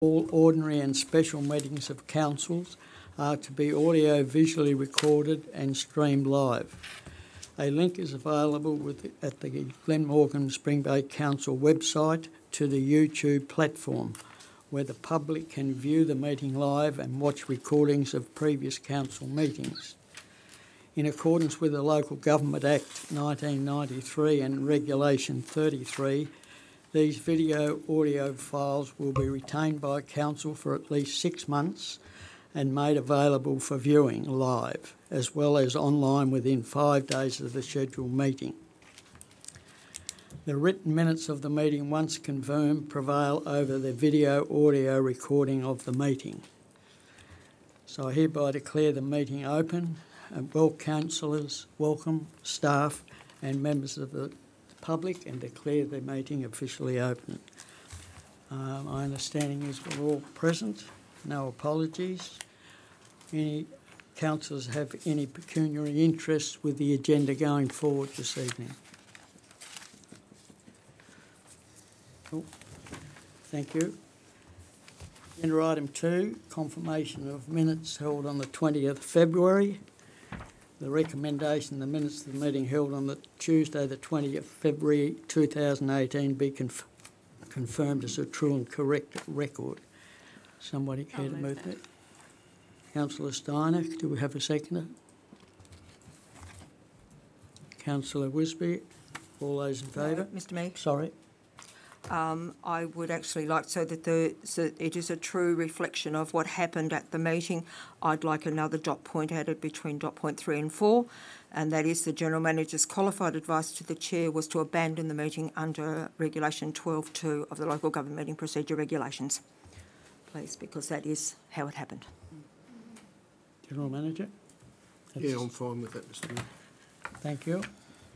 All ordinary and special meetings of councils are to be audio-visually recorded and streamed live. A link is available at the Glamorgan Spring Bay Council website to the YouTube platform, where the public can view the meeting live and watch recordings of previous council meetings. In accordance with the Local Government Act 1993 and Regulation 33, these video-audio files will be retained by Council for at least 6 months and made available for viewing live, as well as online within 5 days of the scheduled meeting. The written minutes of the meeting, once confirmed, prevail over the video-audio recording of the meeting. So I hereby declare the meeting open, and councillors, welcome, staff and members of the public, and declare the meeting officially open. My understanding is we're all present, no apologies. Any councillors have any pecuniary interest with the agenda going forward this evening? Cool. Thank you. Agenda item 2, confirmation of minutes held on the 20th February. The recommendation the minutes of the meeting held on the Tuesday the 20th February 2018 be confirmed as a true and correct record. Somebody care to move that? Councillor Steiner, do we have a seconder? Councillor Wisby, all those in favour? Mr Mayor. Sorry. I would actually like, so that it is a true reflection of what happened at the meeting, I'd like another dot point added between dot point 3 and 4, and that is the General Manager's qualified advice to the Chair was to abandon the meeting under Regulation 12.2 of the Local Government Meeting Procedure Regulations. Please, because that is how it happened. General Manager? Yeah, I'm fine with that, Mr Mayor. Thank you.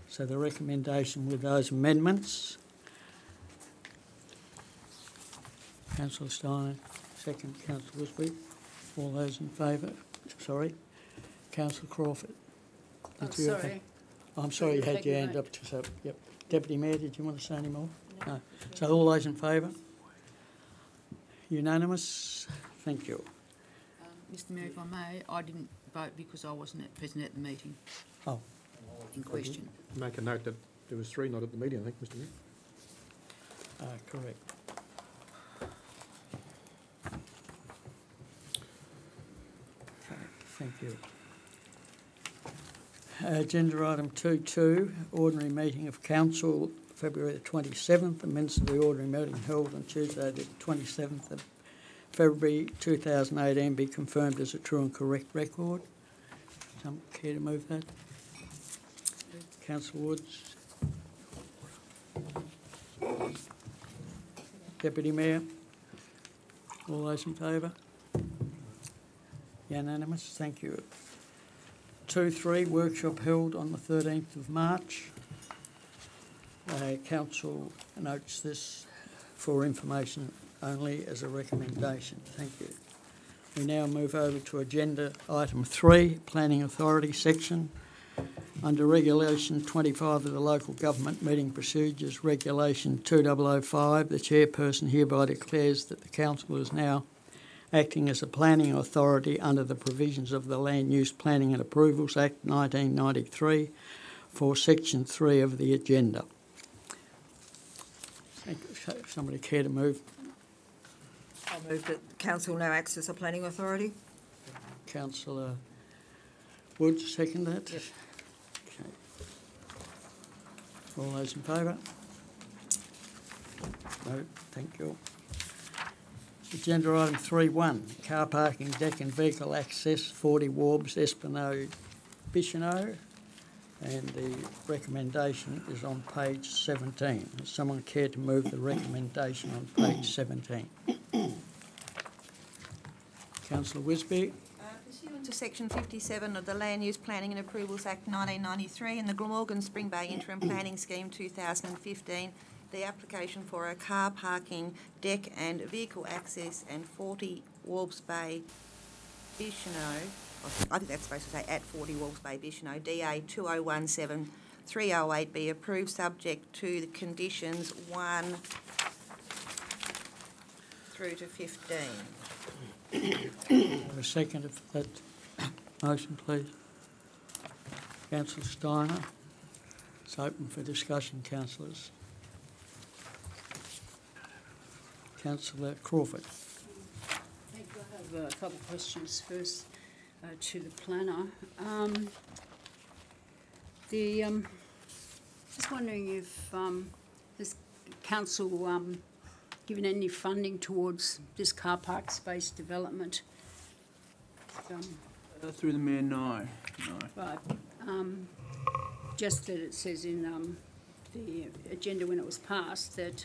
So the recommendation with those amendments. Councillor Steiner, second. Councillor Wisby, all those in favour? Sorry. Councillor Crawford. I'm sorry you had your hand up. So, yep. Deputy Mayor, did you want to say any more? No. So all those in favour? Unanimous? Thank you. Mr Mayor, if I may, I didn't vote because I wasn't present at the meeting. Oh. In question. Make a note that there was 3 not at the meeting, I think, Mr Mayor. Correct. Thank you. Agenda item 2.2, ordinary meeting of council, February the 27th. The minutes of the ordinary meeting held on Tuesday the 27th of February 2018 be confirmed as a true and correct record. Some care to move that? Councillor Woods. Deputy Mayor. All those in favour? Unanimous, thank you. 2.3, workshop held on the 13th of March. Council notes this for information only as a recommendation. Thank you. We now move over to agenda item 3, Planning Authority section. Under Regulation 25 of the Local Government Meeting Procedures, Regulation 2005, the chairperson hereby declares that the council is now acting as a planning authority under the provisions of the Land Use Planning and Approvals Act 1993 for Section 3 of the agenda. Somebody care to move? I'll move that the Council now acts as a planning authority. Councillor Woods, second that? Yep. Okay. All those in favour? No, thank you. Agenda item 3.1, car parking, deck and vehicle access, 40 Warbs, Espino, Bicheno, and the recommendation is on page 17. Does someone care to move the recommendation on page 17? Councillor Wisby. Pursuant to Section 57 of the Land Use Planning and Approvals Act 1993 and the Glamorgan Spring Bay Interim Planning Scheme 2015, the application for a car parking, deck and vehicle access and 40 Warbs Bay, Bicheno, I think that's supposed to say at 40 Warbs Bay, Bicheno, DA 2017308 be approved subject to the conditions 1, through to 15. Have a second of that motion, please. Councillor Steiner. It's open for discussion, councillors. Councillor Crawford. Thank you. I have a couple of questions first to the planner. Just wondering if has council given any funding towards this car park space development? Through the mayor, no. Right. Just that it says in the agenda when it was passed that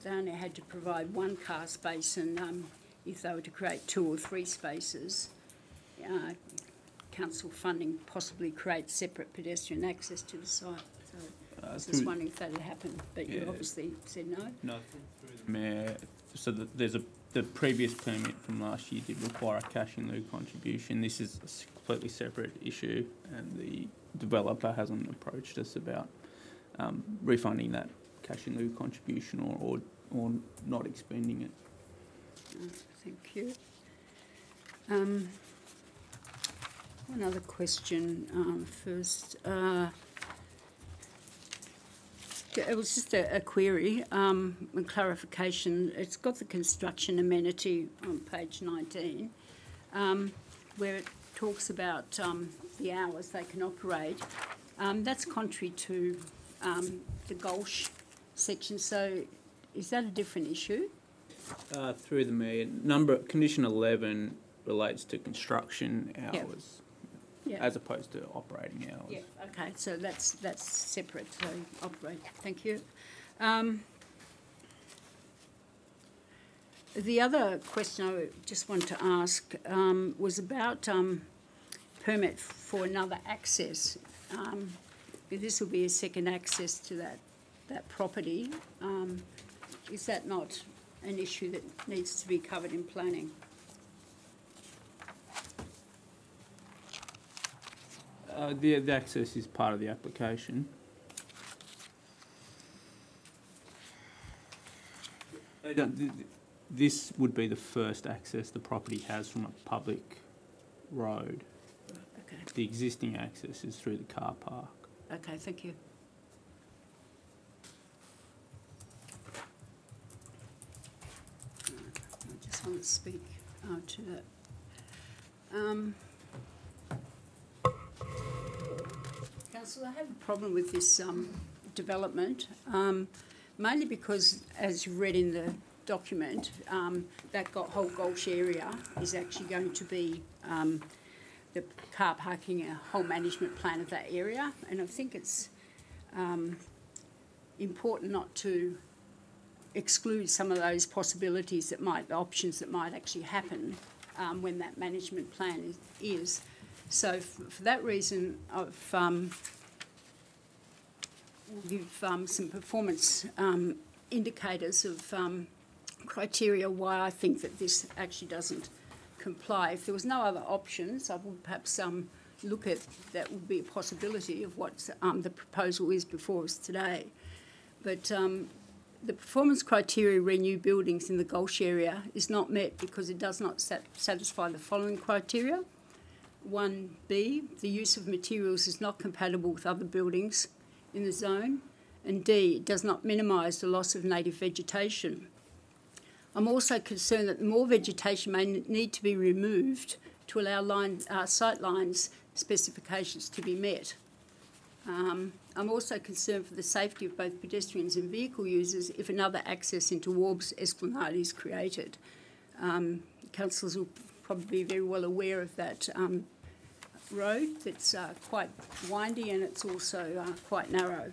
they only had to provide one car space, and if they were to create 2 or 3 spaces, council funding possibly create separate pedestrian access to the site. So I was just wondering if that had happened, but you obviously said no. No, through the mayor. So the previous permit from last year did require a cash in lieu contribution. This is a completely separate issue, and the developer hasn't approached us about refunding that cash in lieu contribution or not expending it. Thank you. One other question first. It was just a query and clarification. It's got the construction amenity on page 19, where it talks about the hours they can operate. That's contrary to the Gulch section. So is that a different issue? Through the mayor, condition 11 relates to construction hours. Yeah. As opposed to operating hours. Yeah. Okay. So that's separate. So operate. Thank you. The other question I just wanted to ask was about permit for another access. This will be a second access to that property. Is that not an issue that needs to be covered in planning? The access is part of the application. This would be the first access the property has from a public road. Okay. The existing access is through the car park. Okay, thank you. I just want to speak to that. Councillor, I have a problem with this development, mainly because, as you read in the document, that whole Gulch area is actually going to be the car parking, a whole management plan of that area, and I think it's important not to exclude some of those possibilities options that might actually happen when that management plan is. So for that reason, I've give some performance indicators of criteria why I think that this actually doesn't comply. If there was no other options, I would perhaps look at that would be a possibility of what the proposal is before us today. But the performance criteria renew buildings in the Gulch area is not met because it does not satisfy the following criteria. 1B, the use of materials is not compatible with other buildings in the zone, and D, it does not minimise the loss of native vegetation. I'm also concerned that more vegetation may need to be removed to allow sight lines specifications to be met. I'm also concerned for the safety of both pedestrians and vehicle users if another access into Warbs Esplanade is created. Councillors will probably be very well aware of that road that's quite windy, and it's also quite narrow.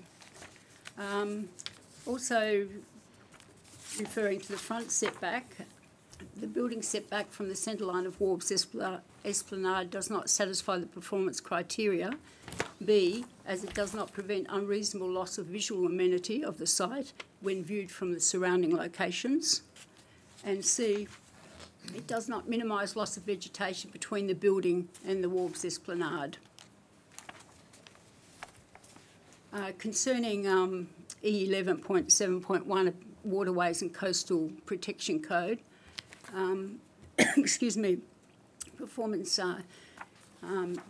Also, referring to the front setback, the building setback from the centre line of Warbs Esplanade does not satisfy the performance criteria. B, as it does not prevent unreasonable loss of visual amenity of the site when viewed from the surrounding locations. And C, it does not minimise loss of vegetation between the building and the Warbs Esplanade. Concerning E11.7.1 Waterways and Coastal Protection Code. Excuse me, performance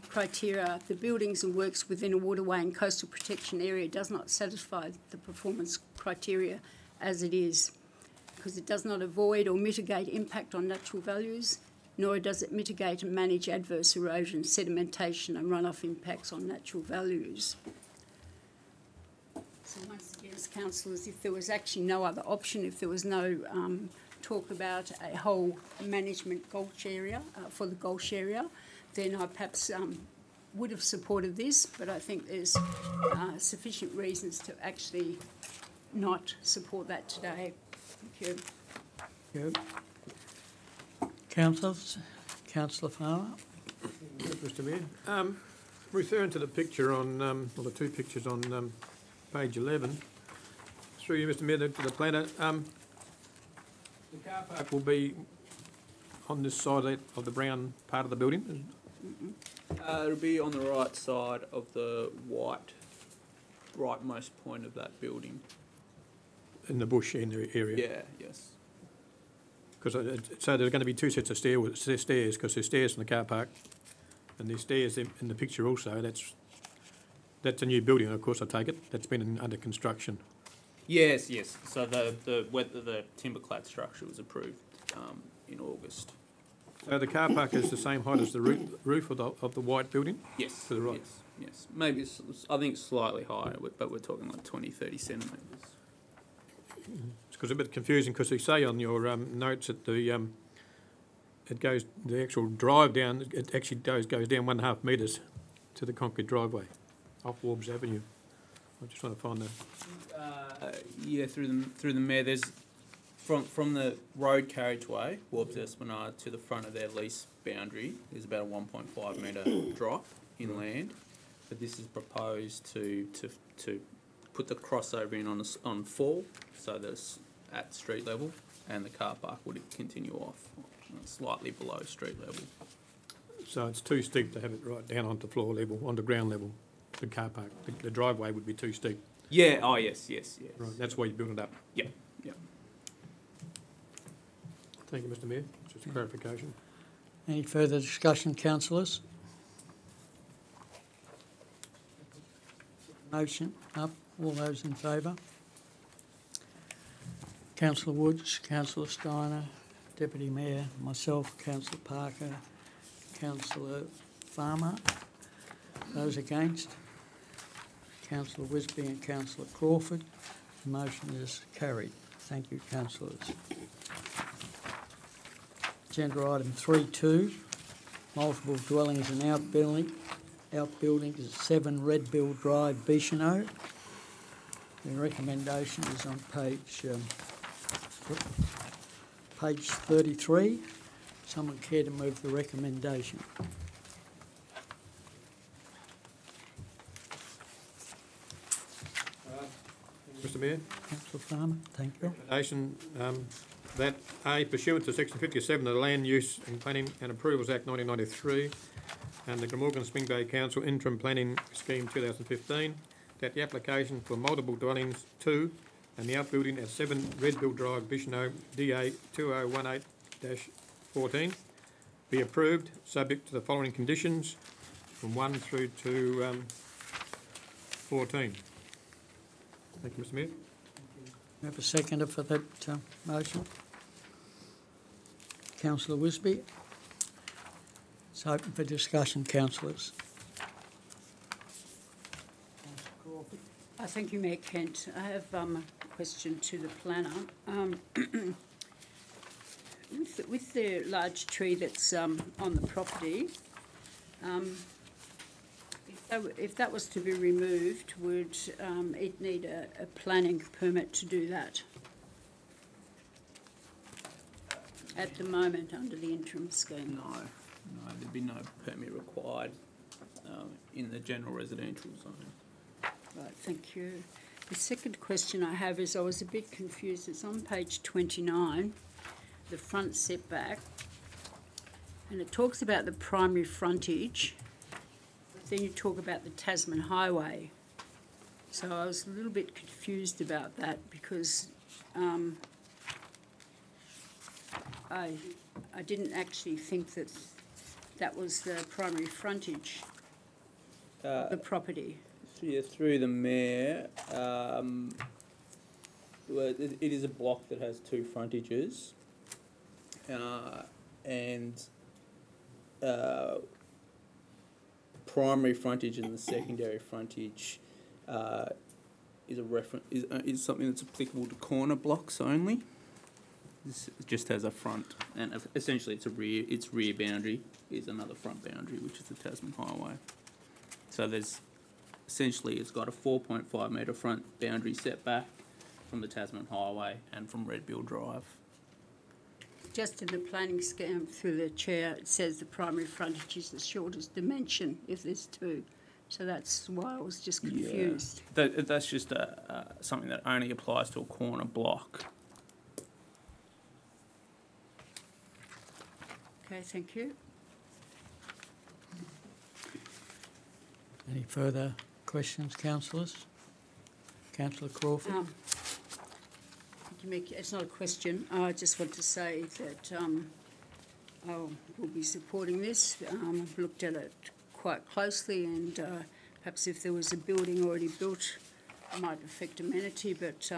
criteria, the buildings and works within a waterway and coastal protection area does not satisfy the performance criteria as it is, because it does not avoid or mitigate impact on natural values, nor does it mitigate and manage adverse erosion, sedimentation and runoff impacts on natural values. So once again, as councillors, if there was actually no other option, if there was no talk about a whole management gulch area for the gulch area, then I perhaps would have supported this, but I think there's sufficient reasons to actually not support that today. Thank you. Thank you. Councillors, Councillor Farmer. Mr Mayor, referring to the picture on, or the two pictures on page 11, through you, Mr Mayor, to the planner, the car park will be on this side of the brown part of the building? It'll be on the right side of the rightmost point of that building. In the bush in the area? Yeah, yes. Because so there's going to be two sets of stairs, because there's stairs in the car park, and there's stairs in the picture also. That's a new building, of course, I take it. That's been under construction. Yes, yes. So the timber clad structure was approved in August. So the car park is the same height as the roof of the white building? Yes. To the right? Yes. Maybe, I think slightly higher, but we're talking like 20, 30 centimetres. It's a bit confusing because they say on your notes that the actual drive down, it actually goes down 1.5 metres to the concrete driveway off Warbs Avenue. I'm just trying to find that. Yeah, through the mayor, there's from the road carriageway, Warbs Esplanade, to the front of their lease boundary, there's about a 1.5 metre drop inland. But this is proposed to put the crossover in on full, so that's at street level, and the car park would continue off slightly below street level. So it's too steep to have it right down onto floor level, onto ground level, the car park. The driveway would be too steep. Yeah, oh yes. Right, that's why you build it up. Yeah. Thank you, Mr Mayor. Just a clarification. Any further discussion, councillors? Motion up. All those in favour? Councillor Woods, Councillor Steiner, Deputy Mayor, myself, Councillor Parker, Councillor Farmer. Those against? Councillor Wisby and Councillor Crawford. The motion is carried. Thank you, councillors. Agenda item 3.2, multiple dwellings and outbuildings at 7 Red Bill Drive, Bicheno. The recommendation is on page 33. Someone care to move the recommendation? Mr Mayor. Councillor Farmer, thank you. Recommendation that A, pursuant to section 57 of the Land Use and Planning and Approvals Act 1993 and the Glamorgan Spring Bay Council Interim Planning Scheme 2015, that the application for multiple dwellings 2 and the outbuilding at 7 Red Bill Drive, Bicheno, DA 2018-14 be approved, subject to the following conditions from 1 through to 14. Thank you, Mr Mayor. We have a seconder for that motion. Councillor Wisby. It's open for discussion, councillors. Thank you, Mayor Kent. I have a question to the planner. With the large tree that's on the property, if that was to be removed, would it need a planning permit to do that? At the moment, under the interim scheme? No, there'd be no permit required in the general residential zone. Right, thank you. The second question I have is I was a bit confused. It's on page 29, the front setback, and it talks about the primary frontage. Then you talk about the Tasman Highway. So I was a little bit confused about that because I didn't actually think that that was the primary frontage of the property. Through the Mayor, well, it is a block that has two frontages, and primary frontage and the secondary frontage is a reference is something that's applicable to corner blocks only. This just has a front, and essentially its rear boundary is another front boundary, which is the Tasman Highway. So essentially it's got a 4.5 metre front boundary setback from the Tasman Highway and from Red Bill Drive. Just in the planning scheme through the chair, it says the primary frontage is the shortest dimension if there's two. So that's why I was just confused. Yeah. That's just something that only applies to a corner block. Okay, thank you. Any further questions, councillors? Councillor Crawford? It's not a question. I just want to say that I will be supporting this. I've looked at it quite closely, and perhaps if there was a building already built, it might affect amenity, but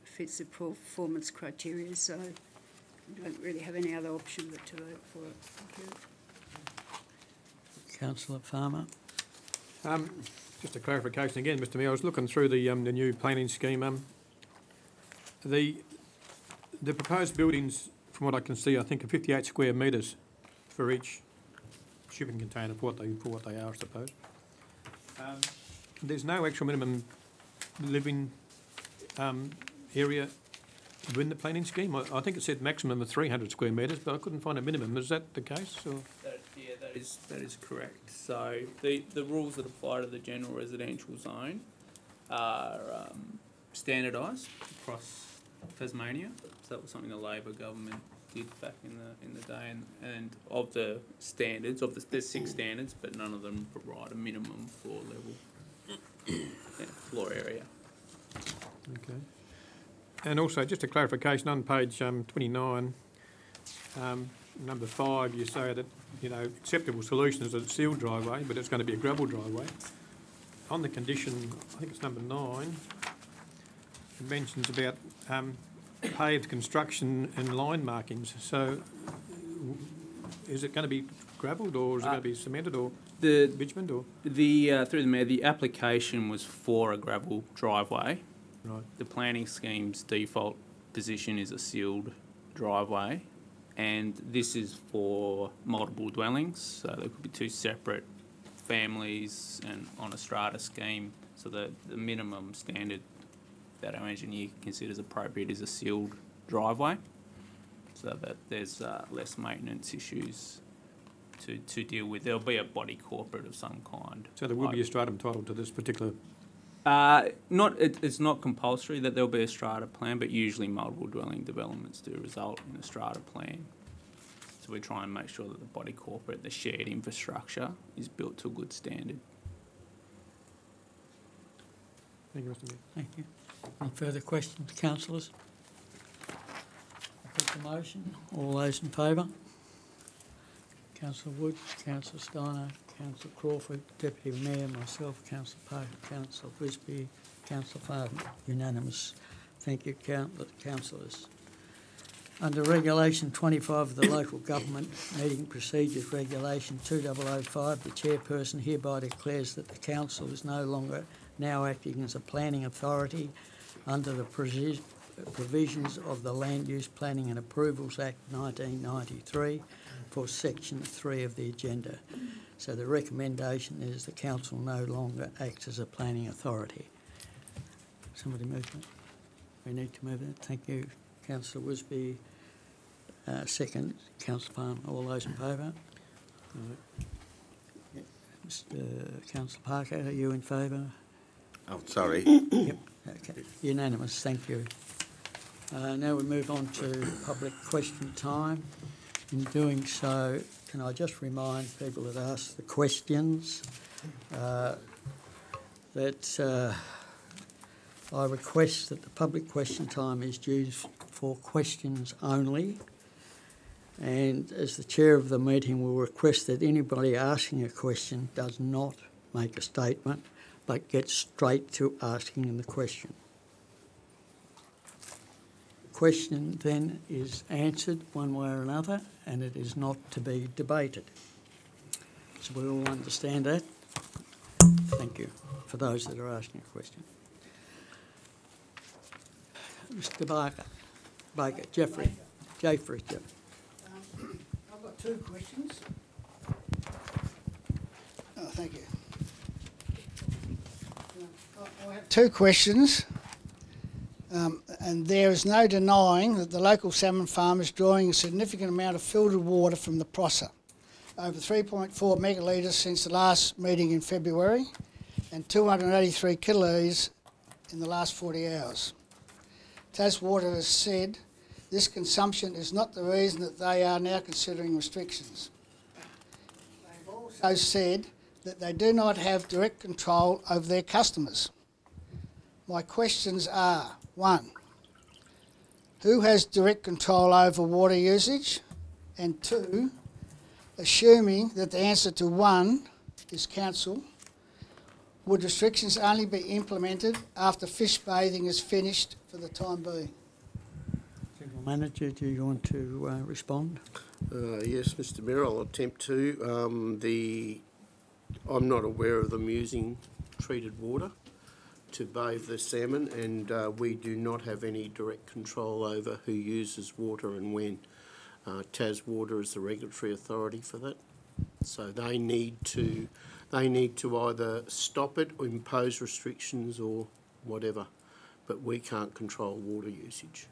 fits the performance criteria, so I don't really have any other option but to vote for it. Thank you. Councillor Farmer? Just a clarification again, Mr Mayor. I was looking through the new planning scheme. The proposed buildings, from what I can see, I think are 58 square metres for each shipping container for what they are, I suppose. There's no actual minimum living area within the planning scheme. I think it said maximum of 300 square metres, but I couldn't find a minimum. Is that the case? Or? That is correct. So the rules that apply to the general residential zone are standardised across Tasmania. So that was something the Labor government did back in the day, and of the standards, there's 6 standards, but none of them provide a minimum floor level, floor area. Okay. And also, just a clarification on page 29, number 5, you say that acceptable solution is a sealed driveway, but it's going to be a gravel driveway. On the condition, I think it's number 9. It mentions about paved construction and line markings. So, is it going to be gravelled, or is it going to be cemented, or bitumened, or through the Mayor, the application was for a gravel driveway. right? The planning scheme's default position is a sealed driveway, and this is for multiple dwellings. So there could be 2 separate families and on a strata scheme. So the minimum standard that our engineer considers appropriate is a sealed driveway, so that there's less maintenance issues to deal with. There'll be a body corporate of some kind. So there will be a stratum title to this particular... It's not compulsory that there'll be a strata plan, but usually multiple dwelling developments do result in a strata plan. So we try and make sure that the body corporate, the shared infrastructure, is built to a good standard. Thank you, Mr Mayor. Thank you. Any further questions, councillors? I've got the motion. All those in favour? Councillor Wood, Councillor Steiner, Councillor Crawford, Deputy Mayor, myself, Councillor Parker, Councillor Wisby, Councillor Farden. Unanimous. Thank you, councillors. Under Regulation 25 of the Local Government Meeting Procedures Regulation 2005, the chairperson hereby declares that the council is no longer now acting as a planning authority under the provisions of the Land Use Planning and Approvals Act 1993 for Section 3 of the agenda. So the recommendation is the council no longer acts as a planning authority. Somebody move that? We need to move that. Thank you, Councillor Wisby. Second, Councillor Farm. All those in favour? Councillor Parker, are you in favour? Oh, sorry. Yep. Okay. Unanimous. Thank you. Now we move on to public question time. In doing so, can I just remind people that ask the questions that I request that the public question time is used for questions only. And as the chair of the meeting will request that anybody asking a question does not make a statement, but gets straight to asking the question. The question then is answered one way or another, and it is not to be debated. So we all understand that? Thank you for those that are asking a question. Mr. Baker, Jeffrey. I've got two questions. Oh, thank you. I have two questions, and there is no denying that the local salmon farm is drawing a significant amount of filtered water from the Prosser, over 3.4 megalitres since the last meeting in February, and 283 kilolitres in the last 40 hours. Taswater has said this consumption is not the reason that they are now considering restrictions. They've also said that they do not have direct control over their customers. My questions are, 1, who has direct control over water usage? And 2, assuming that the answer to 1 is council, would restrictions only be implemented after fish bathing is finished for the time being? General Manager, do you want to respond? Yes, Mr. Mayor, I'll attempt to. I'm not aware of them using treated water to bathe the salmon, and we do not have any direct control over who uses water and when. Taswater is the regulatory authority for that, so they need to either stop it or impose restrictions or whatever, but we can't control water usage.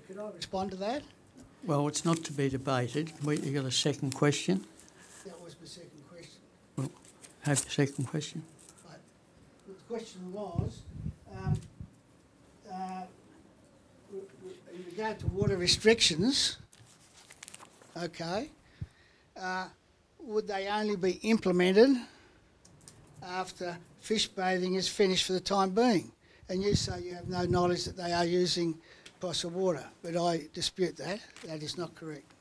Could I respond to that? Well, it's not to be debated. You got a second question? That was my second question. Well, have the second question. But the question was, in regard to water restrictions, okay, would they only be implemented after fish bathing is finished for the time being? And you say you have no knowledge that they are using Prosser water, but I dispute that. That is not correct.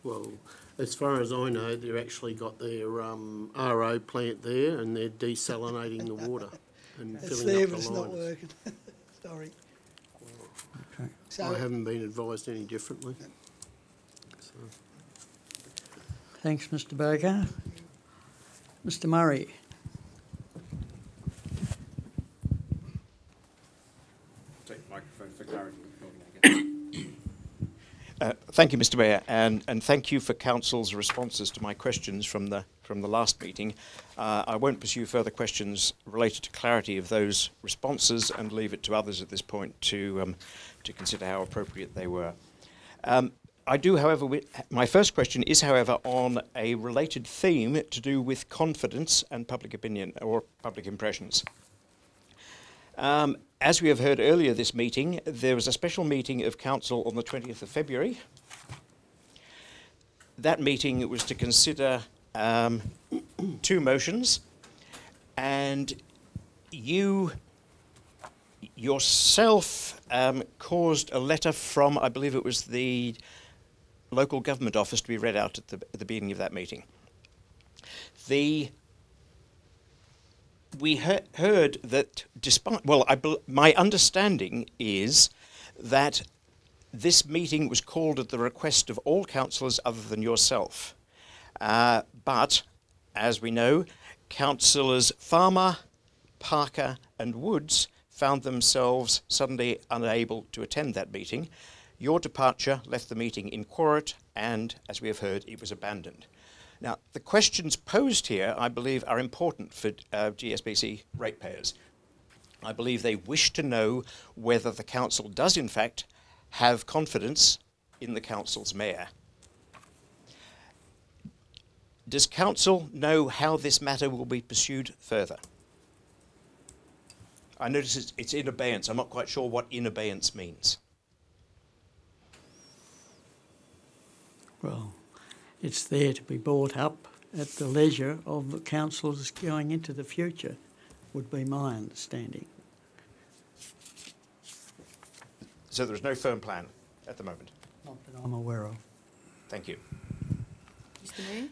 Well, as far as I know, they've actually got their RO plant there, and they're desalinating the water and It's filling there, up but the it's lines. not working. Sorry. Okay. So, I haven't been advised any differently. So. Thanks, Mr. Baker. Mr. Murray. Take the microphone for clarity. Thank you, Mr. Mayor, and thank you for Council's responses to my questions from the last meeting. I won't pursue further questions related to clarity of those responses and leave it to others at this point to consider how appropriate they were. I do, however, my first question is, however, on a related theme to do with confidence and public opinion or public impressions. As we have heard earlier this meeting, there was a special meeting of Council on the 20th of February. That meeting was to consider 2 motions, and you yourself caused a letter from, I believe it was the local government office, to be read out at the beginning of that meeting. We heard that despite, well, my understanding is that this meeting was called at the request of all councillors other than yourself. But, as we know, councillors Farmer, Parker and Woods found themselves suddenly unable to attend that meeting. Your departure left the meeting inquirate, and, as we have heard, it was abandoned. Now, the questions posed here, I believe, are important for GSBC ratepayers. I believe they wish to know whether the council does, in fact, have confidence in the council's mayor. Does council know how this matter will be pursued further? I notice it's in abeyance. I'm not quite sure what in abeyance means. Well, it's there to be brought up at the leisure of the councillors going into the future, would be my understanding. So there is no firm plan at the moment. Not that I'm aware of. Thank you. Mr Mayor?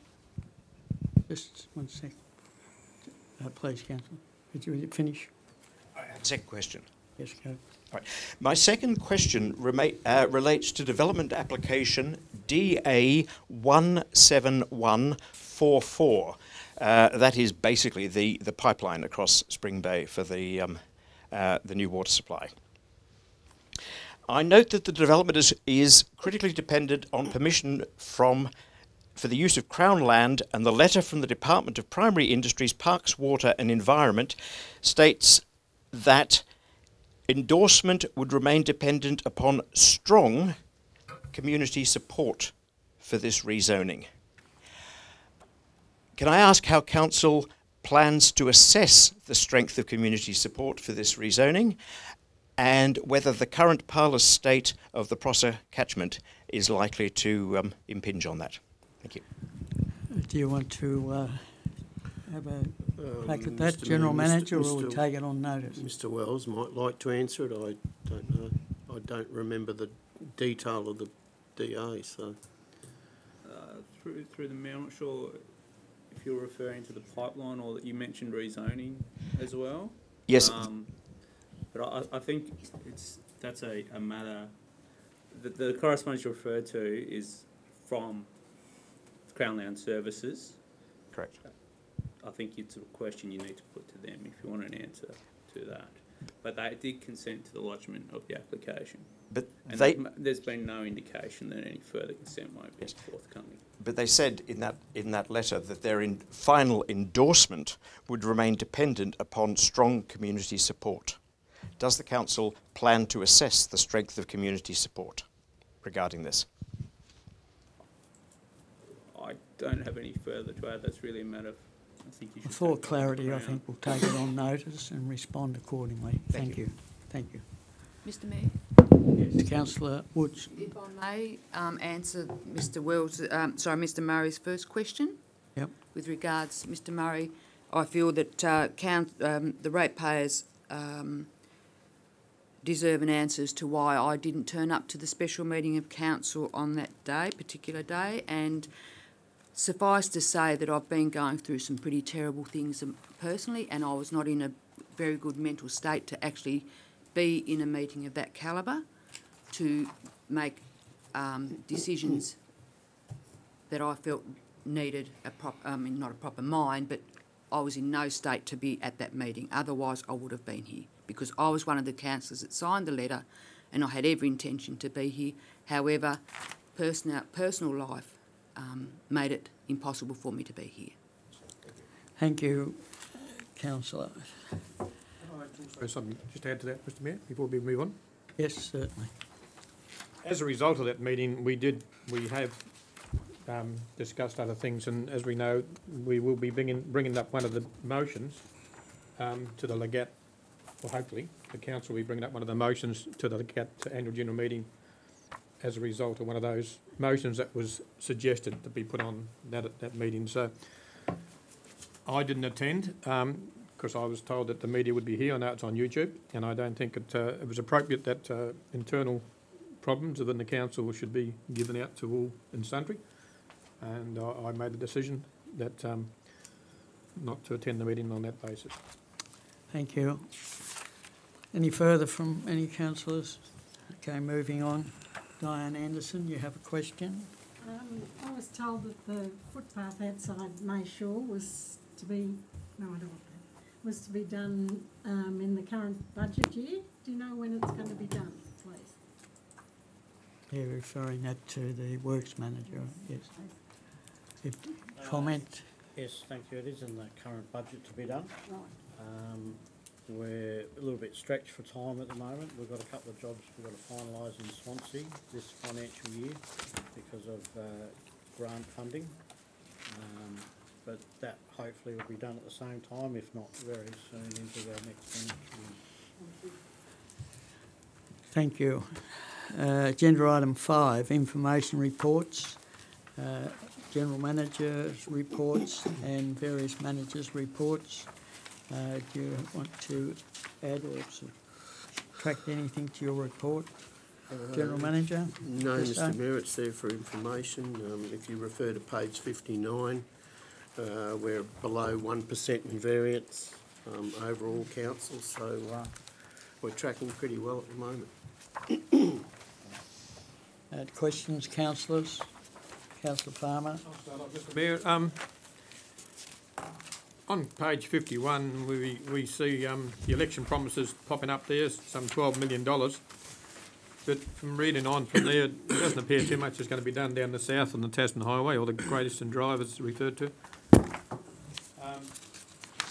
Just one sec. Please, Councillor. Did you finish? Second question. Yes, go. Right. My second question relates to development application DA 17144. That is basically the pipeline across Spring Bay for the new water supply. I note that the development is critically dependent on permission for the use of Crown land, and the letter from the Department of Primary Industries, Parks, Water and Environment states that endorsement would remain dependent upon strong community support for this rezoning. Can I ask how Council plans to assess the strength of community support for this rezoning, and whether the current parlous state of the Prosser catchment is likely to impinge on that? Thank you. Do you want to have a crack at that, Mr. General Mayor, Manager, or Mr. we'll take it on notice? Mr Wells might like to answer it. I don't know. I don't remember the detail of the DA, so. Through the Mayor, I'm not sure if you're referring to the pipeline or that you mentioned rezoning as well. Yes. But I think that's a matter. The correspondence you referred to is from Crown Land Services. Correct. I think it's a question you need to put to them if you want an answer to that. But they did consent to the lodgement of the application. But and there's been no indication that any further consent won't be forthcoming. But they said in that letter that their final endorsement would remain dependent upon strong community support. Does the Council plan to assess the strength of community support regarding this? I don't have any further to add. That's really a matter of, I think you should... For clarity, I think we'll take it on notice and respond accordingly. Thank you. Thank you. Mr Mayor? Yes, Councillor Woods. If I may answer Mr Mr Murray's first question. Yep. With regards, Mr Murray, I feel that the ratepayers deserve an answer as to why I didn't turn up to the special meeting of council on that day, particular day, and suffice to say that I've been going through some pretty terrible things personally, and I was not in a very good mental state to actually be in a meeting of that calibre to make decisions that I felt needed not a proper mind, but I was in no state to be at that meeting. Otherwise, I would have been here because I was one of the councillors that signed the letter and I had every intention to be here. However, personal life made it impossible for me to be here. Thank you, Councillor. Something just to add to that, Mr Mayor, before we move on. Yes, certainly. As a result of that meeting, we have discussed other things, and as we know, we will be bringing up one of the motions to the Legat, or hopefully the council will be bringing up one of the motions to the Legat annual general meeting as a result of one of those motions that was suggested to be put on that meeting. So I didn't attend because I was told that the media would be here. I know it's on YouTube, and I don't think it was appropriate that internal problems within the council should be given out to all and sundry. And I made the decision that not to attend the meeting on that basis. Thank you. Any further from any councillors? Okay, moving on. Diane Anderson, you have a question? I was told that the footpath outside Mayshore was to be, was to be done in the current budget year. Do you know when it's going to be done, please? You're referring that to the Works Manager, yes. Comment? Yes, thank you. It is in the current budget to be done. Right. We're a little bit stretched for time at the moment. We've got a couple of jobs we've got to finalise in Swansea this financial year because of grant funding. But that hopefully will be done at the same time, if not very soon into our next financial year. Thank you. Agenda item 5, information reports, General Manager's reports and various managers' reports. Do you want to add or subtract anything to your report? General Manager? No, Yes, sir. Mr Mayor, it's there for information. If you refer to page 59, we're below 1% in variance overall council, so we're tracking pretty well at the moment. Questions, councillors? Councillor Farmer? I'll start off, Mr Mayor. On page 51, we see the election promises popping up there, some $12 million. But from reading on from there, it doesn't appear too much is going to be done down the south on the Tasman Highway, or the Great Eastern Drive as referred to,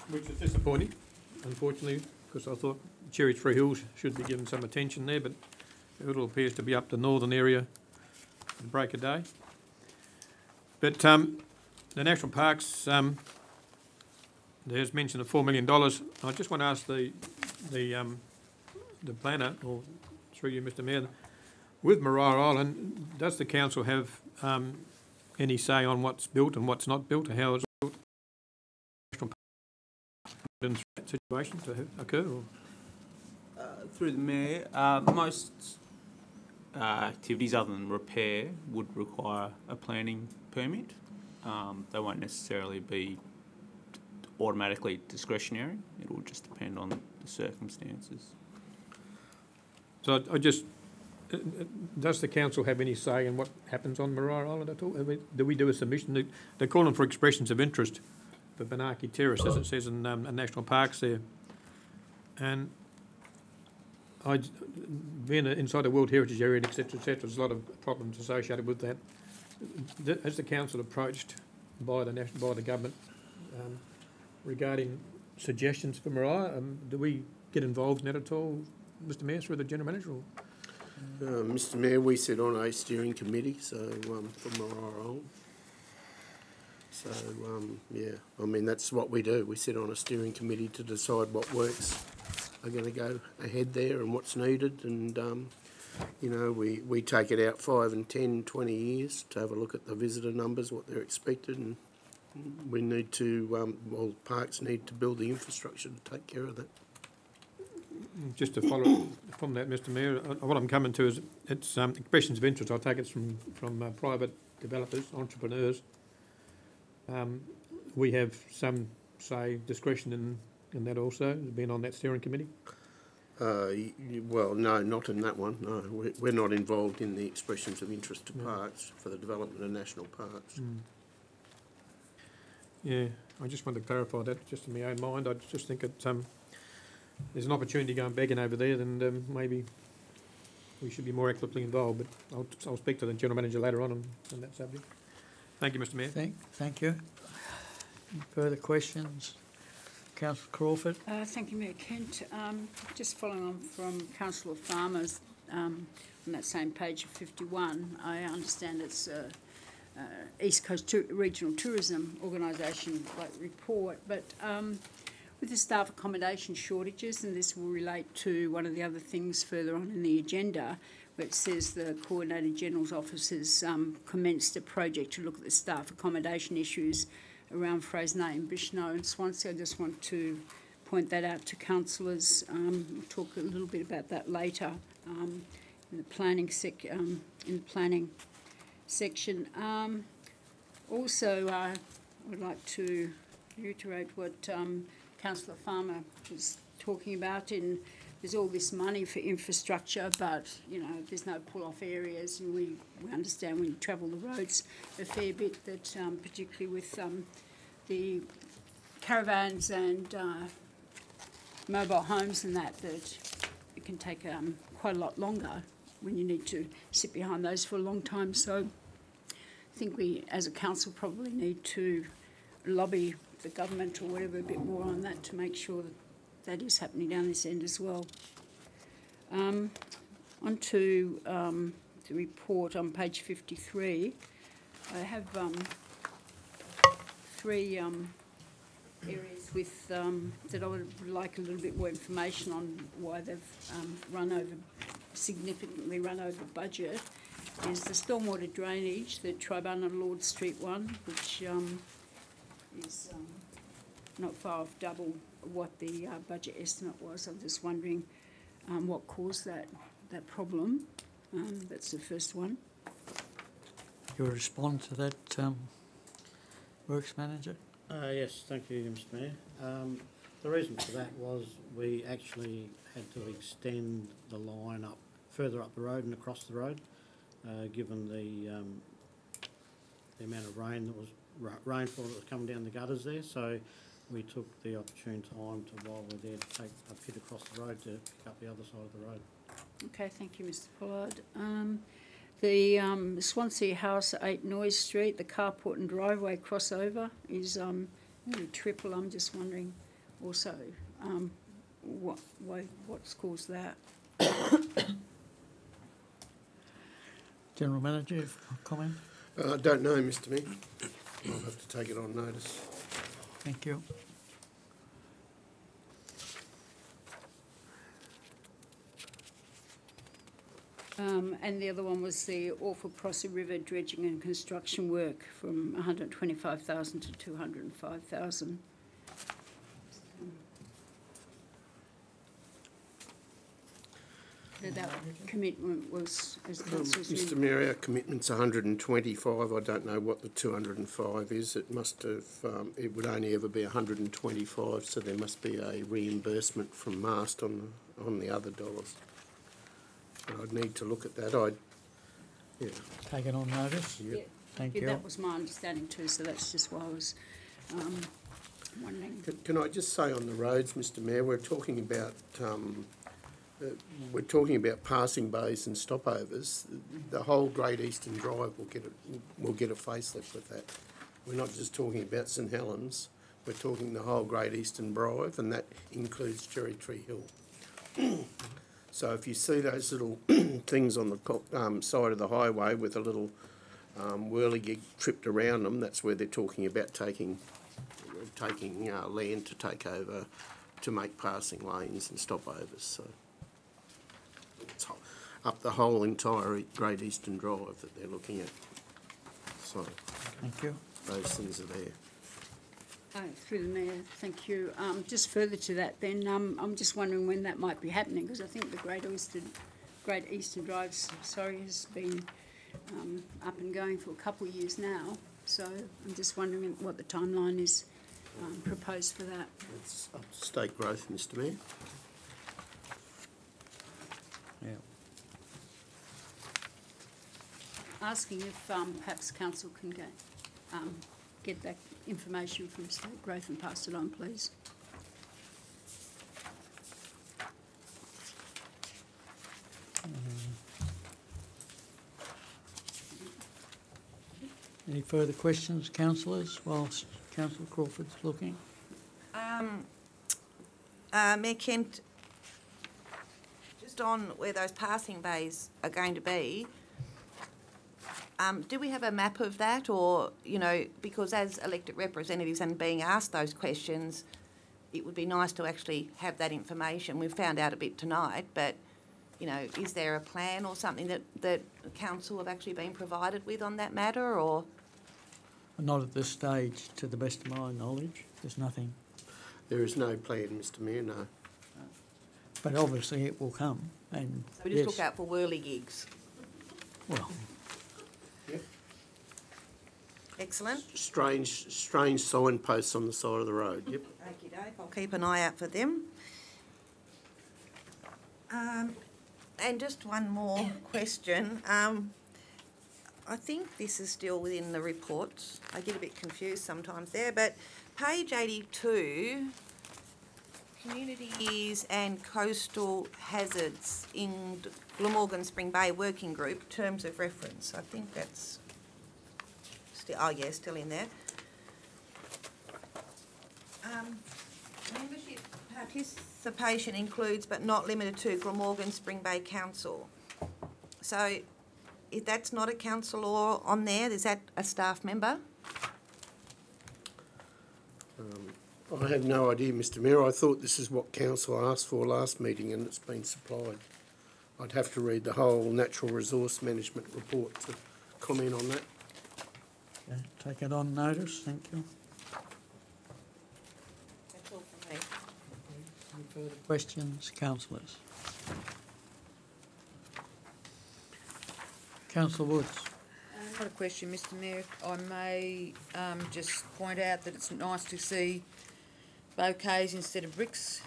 which is disappointing, unfortunately, because I thought Cherry Tree Hills should be given some attention there, but it all appears to be up the northern area at the break of day. But the national parks, there's mention of $4 million. I just want to ask the planner, or through you, Mr Mayor, with Maria Island, does the council have any say on what's built and what's not built, or how it's built in that situation to occur? Or? Through the Mayor, most activities other than repair would require a planning permit. They won't necessarily be automatically discretionary. It will just depend on the circumstances. So I just, does the council have any say in what happens on Maria Island at all? Do we do a submission? They're calling for expressions of interest for Benaki Terrace, as it says in national parks there. And being inside the World Heritage Area, etc., there's a lot of problems associated with that. Has the council approached by the government regarding suggestions for Maria? Do we get involved in that at all, Mr Mayor, through the General Manager? Or? Mr Mayor, we sit on a steering committee, so for Maria Island. So yeah, I mean that's what we do. We sit on a steering committee to decide what works are going to go ahead there and what's needed, and you know, we take it out 5 and 10, 20 years to have a look at the visitor numbers, what they're expected, and we need to, well, parks need to build the infrastructure to take care of that. Just to follow from that, Mr Mayor, what I'm coming to is it's expressions of interest. I take it from private developers, entrepreneurs. We have some, say, discretion in that also, being on that steering committee? Well, no, not in that one. No, we're not involved in the expressions of interest to parks for the development of national parks. Yeah, I just wanted to clarify that, just in my own mind. I just think that there's an opportunity going begging over there, then maybe we should be more actively involved. But I'll speak to the General Manager later on that subject. Thank you, Mr Mayor. Thank you. Any further questions? Councillor Crawford. Thank you, Mayor Kent. Just following on from Councillor Farmer's on that same page of 51, I understand it's East Coast Regional Tourism Organisation report, but with the staff accommodation shortages, and this will relate to one of the other things further on in the agenda, where it says the Coordinator General's Office has commenced a project to look at the staff accommodation issues around Freycinet and Bichno and Swansea. I just want to point that out to councillors. We'll talk a little bit about that later in the planning section. Also, I would like to reiterate what Councillor Farmer was talking about. There's all this money for infrastructure, but you know there's no pull-off areas, and we understand when you travel the roads a fair bit that particularly with the caravans and mobile homes and that it can take quite a lot longer when you need to sit behind those for a long time. So I think we as a council probably need to lobby the government or whatever a bit more on that to make sure that is happening down this end as well. On to the report on page 53. I have three areas with that I would like a little bit more information on why they've significantly run over budget. Is the stormwater drainage, the Tribunal Lord Street one, which is not far off double what the budget estimate was. I'm just wondering what caused that problem. That's the first one. You'll respond to that, Works Manager? Yes, thank you, Mr Mayor. The reason for that was we actually had to extend the line up further up the road and across the road, given the amount of rain that was rainfall that was coming down the gutters there. So we took the opportune time to, while we're there, to take a pit across the road to pick up the other side of the road. Okay, thank you, Mr Pollard. The Swansea House, 8 Noyes Street, the carport and driveway crossover is nearly triple. I'm just wondering also what's caused that? General Manager, you have a comment? I don't know, Mr Mayor. I'll have to take it on notice. Thank you. And the other one was the Orford Prosser River dredging and construction work from 125,000 to 205,000. That commitment was, as councillors Mr Mayor, our commitment's 125. I don't know what the 205 is. It must have, it would only ever be 125, so there must be a reimbursement from MAST on the other dollars. But I'd need to look at that. Yeah. Take it on notice? Yeah. Thank you. That was my understanding too, so that's just why I was wondering. Can I just say on the roads, Mr Mayor, we're talking about passing bays and stopovers. The whole Great Eastern Drive will get a facelift with that. We're not just talking about St Helens. We're talking the whole Great Eastern Drive, and that includes Cherry Tree Hill. So if you see those little things on the side of the highway with a little whirligig tripped around them, that's where they're talking about taking land to take over to make passing lanes and stopovers. So it's up the whole entire Great Eastern Drive that they're looking at. So thank you. Those things are there. Through the Mayor, thank you. Just further to that then, I'm just wondering when that might be happening, because I think the Great Eastern Drive, has been up and going for a couple of years now. So I'm just wondering what the timeline is proposed for that. It's up to state growth, Mr Mayor. Yeah. Asking if perhaps council can get that information from state growth and pass it on, please. Any further questions, councillors, whilst Councillor Crawford's looking? Mayor Kent, just on where those passing bays are going to be, do we have a map of that, or, because as elected representatives and being asked those questions, it would be nice to actually have that information. We've found out a bit tonight, but, is there a plan or something that the council have actually been provided with on that matter, or? Not at this stage, to the best of my knowledge. There's nothing. There is no plan, Mr Mayor, no. But obviously it will come. And so we just look out for whirligigs. Well. Yep. Excellent. Strange signposts on the side of the road, yep. Okie doke, I'll keep an eye out for them. And just one more question. I think this is still within the reports. I get a bit confused sometimes there, but page 82, Communities and Coastal Hazards in Glamorgan Spring Bay Working Group, Terms of Reference. I think that's still in there. Membership participation includes but not limited to Glamorgan Spring Bay Council. So if that's not a councillor on there, is that a staff member? I have no idea, Mr Mayor. I thought this is what council asked for last meeting and it's been supplied. I'd have to read the whole Natural Resource Management report to comment on that. Okay, take it on notice, thank you. That's all from me. Any further questions, councillors? Councillor Woods. Not a question, Mr Mayor. If I may just point out that it's nice to see bouquets instead of bricks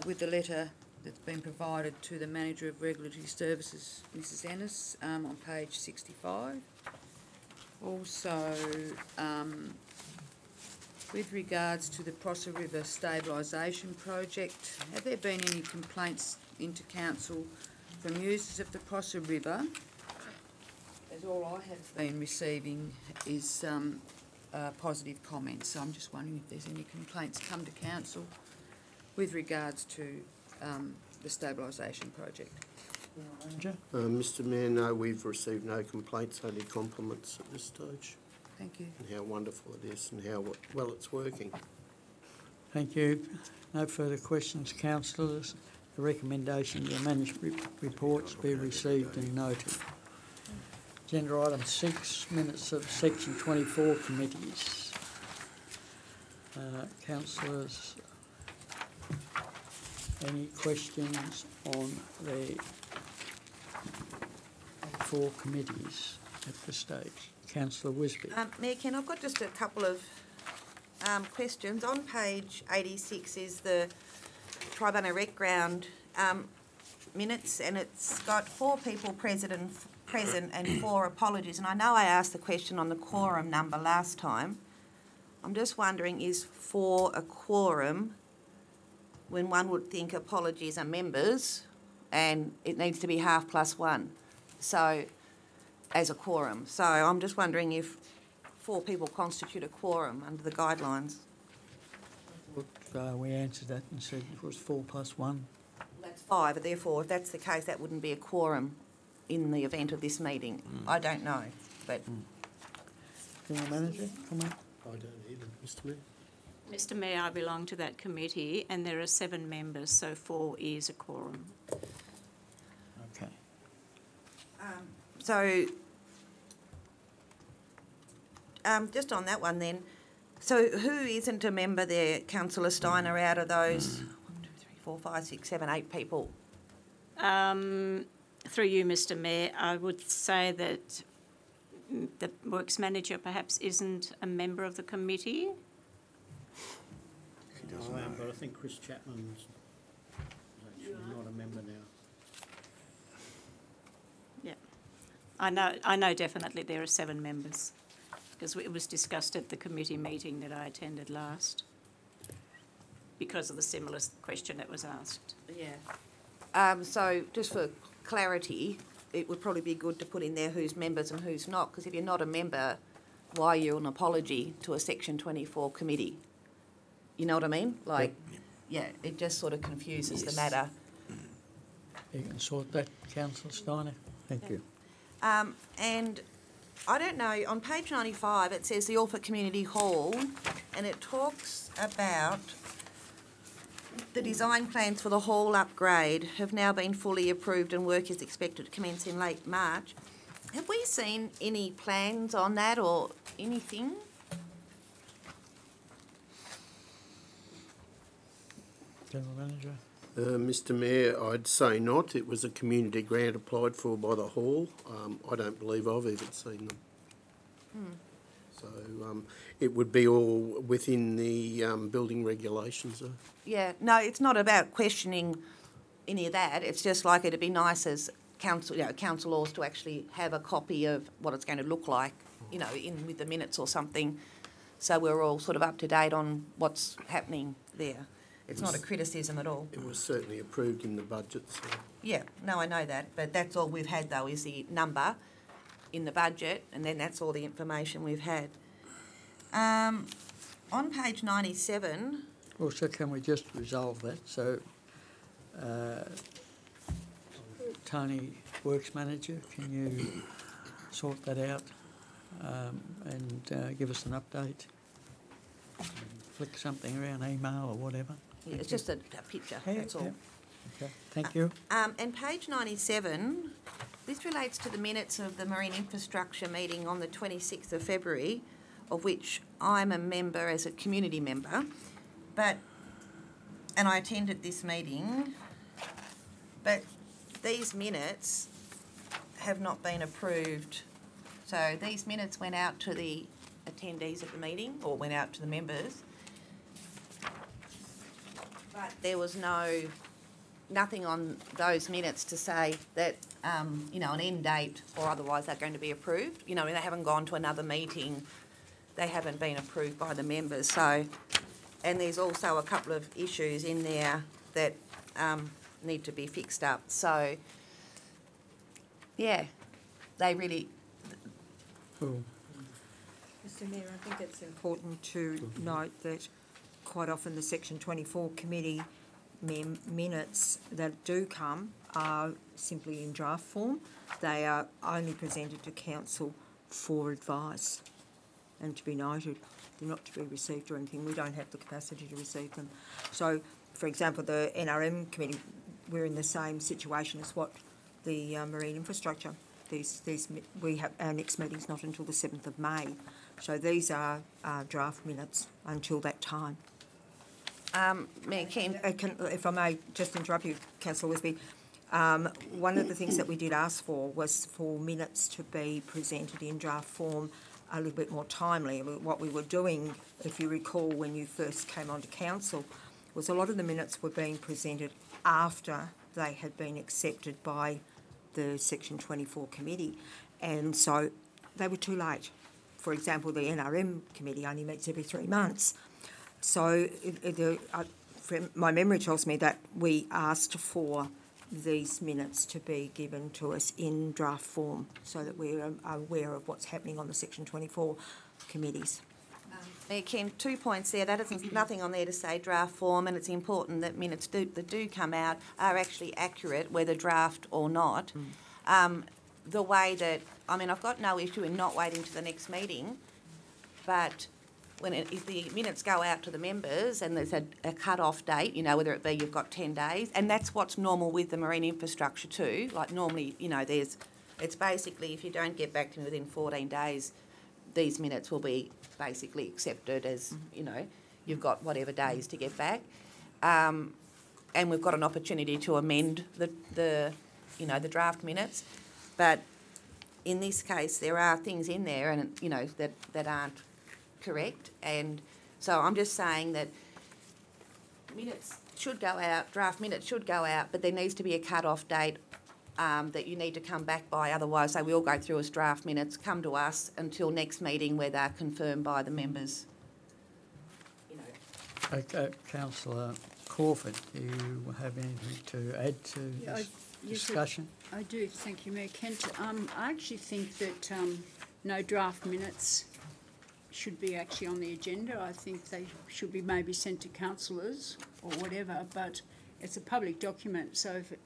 with the letter that's been provided to the Manager of Regulatory Services, Mrs Ennis, on page 65. Also, with regards to the Prosser River Stabilisation Project, have there been any complaints into Council from users of the Prosser River? As all I have been receiving is positive comments, so I'm just wondering if there's any complaints come to Council with regards to the stabilisation project. Mr Mayor, no, we've received no complaints, only compliments at this stage. Thank you. And how wonderful it is and how well it's working. Thank you. No further questions, councillors. The recommendation the management reports be received and noted. Agenda item 6, minutes of section 24 committees. Councillors, any questions on the 4 committees at this stage? Councillor Wisby. Mayor Ken, I've got just a couple of questions. On page 86 is the Tribunal Rec Ground minutes, and it's got 4 people present and 4 apologies. And I know I asked the question on the quorum number last time. I'm just wondering, is 4 a quorum when one would think apologies are members and it needs to be half plus 1? So, as a quorum. So I'm just wondering if 4 people constitute a quorum under the guidelines. We answered that and said it was 4 plus 1. That's 5, but therefore, if that's the case, that wouldn't be a quorum in the event of this meeting. I don't know, but... General Manager, come on. I don't either, Mr Mayor. Mr Mayor, I belong to that committee and there are 7 members, so 4 is a quorum. Okay. So, just on that one then, so who isn't a member there, Councillor Steiner, out of those 1, 2, 3, 4, 5, 6, 7, 8 people? Through you, Mr Mayor, I would say that the Works Manager perhaps isn't a member of the committee. I am, but I think Chris Chapman's actually not a member now. Yeah, I know definitely there are 7 members because it was discussed at the committee meeting that I attended last because of the similar question that was asked. Yeah. So just for clarity, it would probably be good to put in there who's members and who's not, because if you're not a member, why are you an apology to a Section 24 committee? You know what I mean? Like, yeah, it just sort of confuses the matter. You can sort that, Councillor Steiner. Thank you. And I don't know, on page 95 it says the Orford Community Hall, and it talks about the design plans for the hall upgrade have now been fully approved and work is expected to commence in late March. Have we seen any plans on that or anything? General Manager. Mr Mayor, I'd say not. It was a community grant applied for by the hall. I don't believe I've even seen them. So it would be all within the building regulations. Yeah, no, it's not about questioning any of that. It's just like it'd be nice as council, councillors to actually have a copy of what it's going to look like, in with the minutes or something, so we're all sort of up to date on what's happening there. It's not a criticism at all. It was certainly approved in the budget. So. Yeah, no, I know that, but that's all we've had though is the number in the budget, and then that's all the information we've had. On page 97... Also, can we just resolve that? So, Tony, Works Manager, can you sort that out and give us an update? Flick something around, email or whatever. Yeah, it's just a picture, that's all. Okay, thank you. And page 97, this relates to the minutes of the Marine Infrastructure meeting on the 26th of February, of which I'm a member as a community member, and I attended this meeting, but these minutes have not been approved. So these minutes went out to the attendees of the meeting, or went out to the members, but there was nothing on those minutes to say that, an end date or otherwise they're going to be approved. They haven't gone to another meeting. They haven't been approved by the members. So, and there's also a couple of issues in there that need to be fixed up. So, yeah, they really... Cool. Mr Mayor, I think it's important to note that quite often the Section 24 committee minutes that do come are simply in draft form. They are only presented to council for advice and to be noted. They're not to be received or anything. We don't have the capacity to receive them. So, for example, the NRM committee, we're in the same situation as what the marine infrastructure. Our next meeting's not until the 7th of May. So these are draft minutes until that time. Mayor Ken, if I may just interrupt you, Councillor Wisby, one of the things that we did ask for was for minutes to be presented in draft form a little bit more timely. What we were doing, if you recall, when you first came onto council, was a lot of the minutes were being presented after they had been accepted by the Section 24 committee, and so they were too late. For example, the NRM committee only meets every 3 months. So my memory tells me that we asked for these minutes to be given to us in draft form so that we're aware of what's happening on the Section 24 committees. Mayor Ken, 2 points there. That isn't nothing on there to say draft form, and it's important that minutes that do come out are actually accurate, whether draft or not. The way that, I've got no issue in not waiting to the next meeting, but if the minutes go out to the members and there's a cut-off date, whether it be you've got 10 days, and that's what's normal with the marine infrastructure too. Like normally, it's basically if you don't get back to me within 14 days, these minutes will be basically accepted as, you've got whatever days to get back. And we've got an opportunity to amend the draft minutes. But in this case, there are things in there and, that aren't correct. And so I'm just saying that minutes should go out, draft minutes should go out, but there needs to be a cut-off date that you need to come back by. Otherwise, they will go through as draft minutes, come to us until next meeting where they're confirmed by the members. Okay, Councillor Crawford, do you have anything to add to this discussion? I do, thank you, Mayor Kent. I actually think that no draft minutes should be actually on the agenda. I think they should be maybe sent to councillors or whatever, but it's a public document, so if you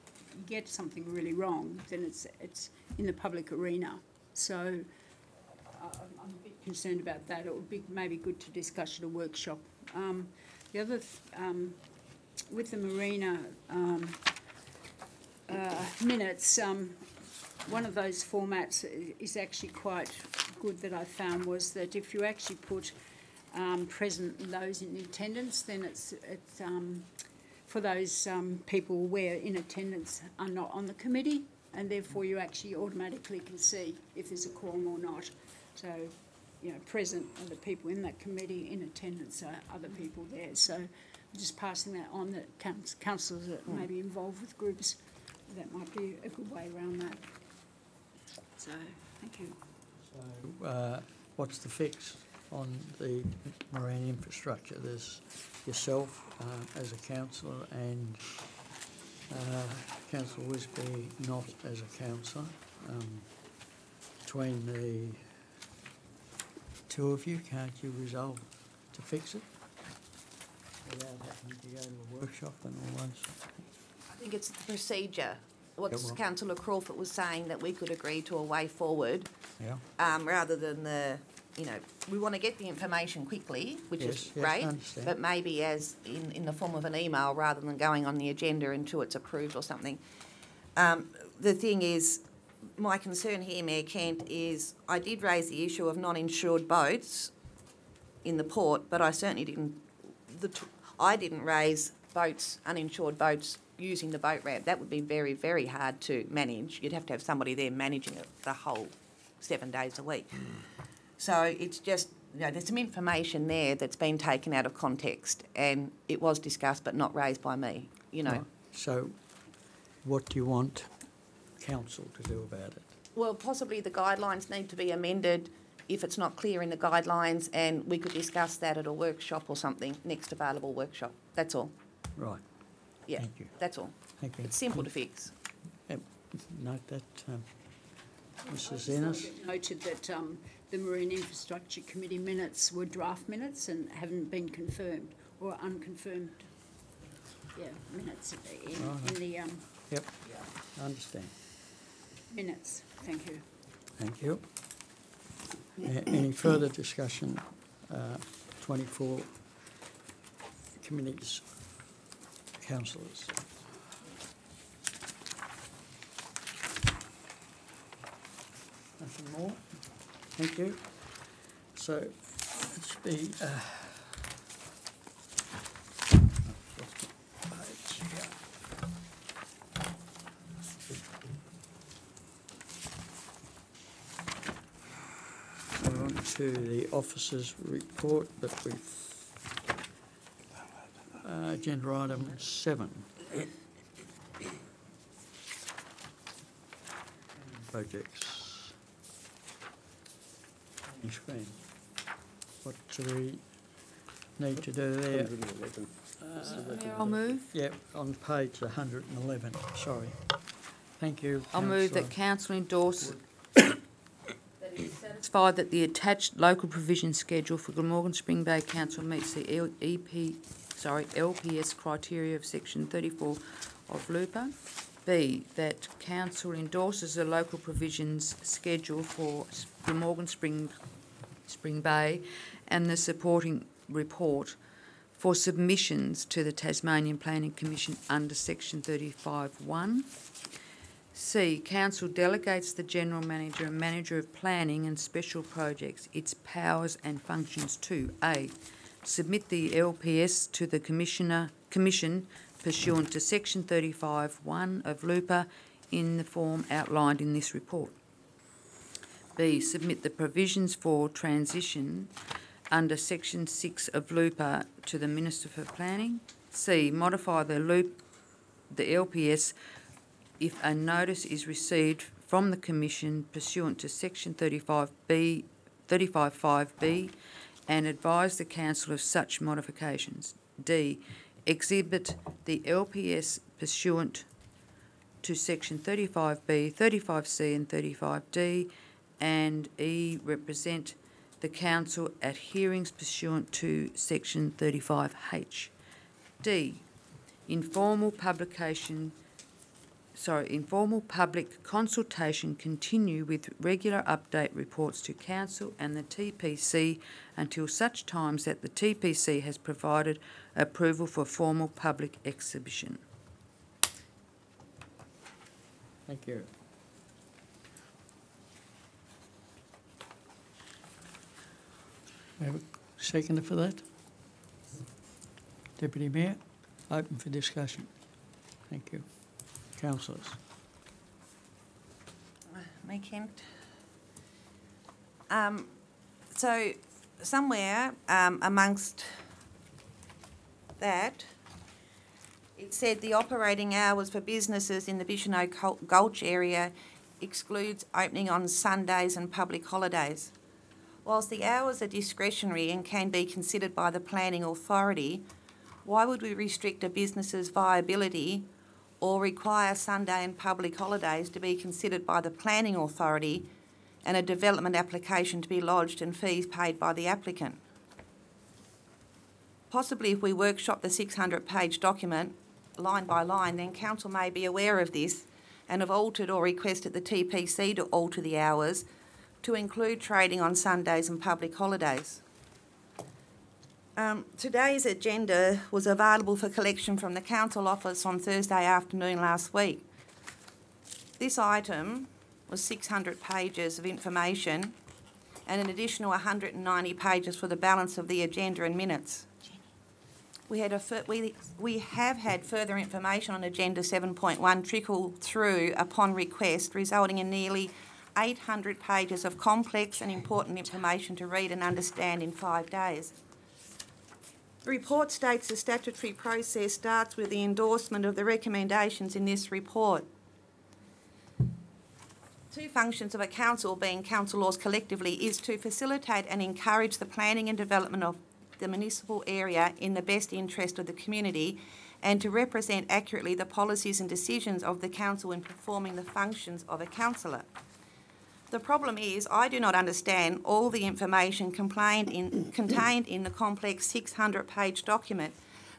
get something really wrong, then it's in the public arena. So I'm a bit concerned about that. It would be maybe good to discuss at a workshop. The other, with the marina minutes, one of those formats is actually quite good that I found was that if you actually put present those in attendance, then it's for those people where in attendance are not on the committee, and therefore you actually automatically can see if there's a quorum or not. So, present are the people in that committee, in attendance are other people there. So I'm just passing that on, that councillors that may be involved with groups, that might be a good way around that. So, thank you. So, what's the fix on the marine infrastructure? There's yourself as a councillor and Councillor Wisby not as a councillor. Between the two of you, can't you resolve to fix it without having to go to a workshop and all those? I think it's the procedure. What Councillor Crawford was saying, that we could agree to a way forward, rather than we want to get the information quickly, which is great, but maybe as in the form of an email rather than going on the agenda until it's approved or something. The thing is, my concern here, Mayor Kent, is I did raise the issue of non-insured boats in the port, but I certainly didn't. I didn't raise uninsured boats using the boat ramp. That would be very, very hard to manage. You'd have to have somebody there managing it the whole 7 days a week. So it's just, there's some information there that's been taken out of context, and it was discussed but not raised by me, Right. So what do you want council to do about it? Well, possibly the guidelines need to be amended if it's not clear in the guidelines, and we could discuss that at a workshop or something, next available workshop. That's all. Right. Yeah, Thank you. that's all. Thank you. It's simple to fix. Yep. Note that, Mrs. I Ennis. just noted that the Marine Infrastructure Committee minutes were draft minutes and haven't been confirmed or unconfirmed. Yeah, minutes in the Yep, I understand. minutes. Thank you. Thank you. Any further discussion? 24 committees, councillors. Nothing more? Thank you. So, let's be... We're on to the officers' report, but we've... agenda item 7. Projects. Screen. What do we need to do there? 111. Mayor, I'll move. Yep, on page 111, sorry. Thank you. I'll move that Councillor. council endorse that it is satisfied that the attached local provision schedule for Glamorgan Spring Bay Council meets the LPS criteria of section 34 of LUPA. B, that council endorses the local provisions schedule for Glamorgan Spring Bay and the supporting report for submissions to the Tasmanian Planning Commission under section 35(1). C, council delegates the general manager and manager of planning and special projects its powers and functions to A, submit the LPS to the commission pursuant to section 35(1) of LUPA in the form outlined in this report. B, submit the provisions for transition under section 6 of LUPA to the Minister for Planning. C, modify the LPS if a notice is received from the Commission pursuant to section 35(5)(b) and advise the Council of such modifications. D, exhibit the LPS pursuant to section 35(b), 35(c) and 35(d), and E, represent the Council at hearings pursuant to section 35(h). D, informal public consultation continue with regular update reports to Council and the TPC until such times that the TPC has provided approval for formal public exhibition. Thank you. We have a seconder for that? Deputy Mayor, open for discussion. Thank you. Councillors. Me, Kent. So somewhere amongst that, it said the operating hours for businesses in the Bicheno Gulch area excludes opening on Sundays and public holidays. Whilst the hours are discretionary and can be considered by the planning authority, why would we restrict a business's viability or require Sunday and public holidays to be considered by the planning authority and a development application to be lodged and fees paid by the applicant? Possibly if we workshop the 600-page document line by line, then Council may be aware of this and have altered or requested the TPC to alter the hours to include trading on Sundays and public holidays. Today's agenda was available for collection from the Council office on Thursday afternoon last week. This item was 600 pages of information and an additional 190 pages for the balance of the agenda and minutes. We have had further information on Agenda 7.1 trickle through upon request, resulting in nearly 800 pages of complex and important information to read and understand in 5 days. The report states the statutory process starts with the endorsement of the recommendations in this report. Two functions of a council, being council laws collectively, is to facilitate and encourage the planning and development of the municipal area in the best interest of the community, and to represent accurately the policies and decisions of the council in performing the functions of a councillor. The problem is I do not understand all the information contained in the complex 600-page document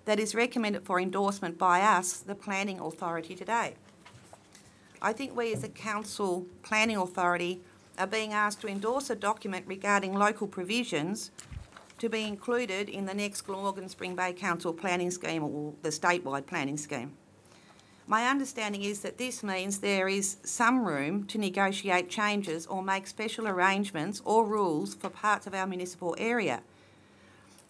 that is recommended for endorsement by us, the planning authority, today. I think we as a council planning authority are being asked to endorse a document regarding local provisions to be included in the next Glamorgan Spring Bay Council planning scheme, or the statewide planning scheme. My understanding is that this means there is some room to negotiate changes or make special arrangements or rules for parts of our municipal area.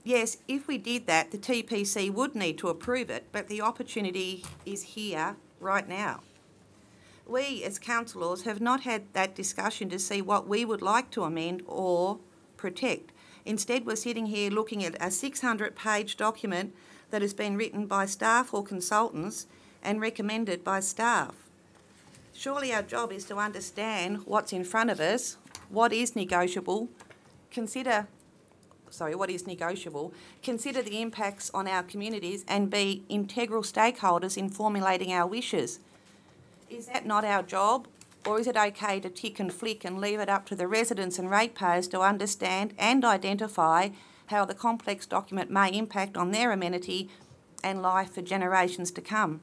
Yes, if we did that, the TPC would need to approve it, but the opportunity is here right now. We, as councillors, have not had that discussion to see what we would like to amend or protect. Instead, we're sitting here looking at a 600-page document that has been written by staff or consultants and recommended by staff. Surely our job is to understand what's in front of us, what is negotiable, consider the impacts on our communities, and be integral stakeholders in formulating our wishes. Is that not our job? Or is it okay to tick and flick and leave it up to the residents and ratepayers to understand and identify how the complex document may impact on their amenity and life for generations to come?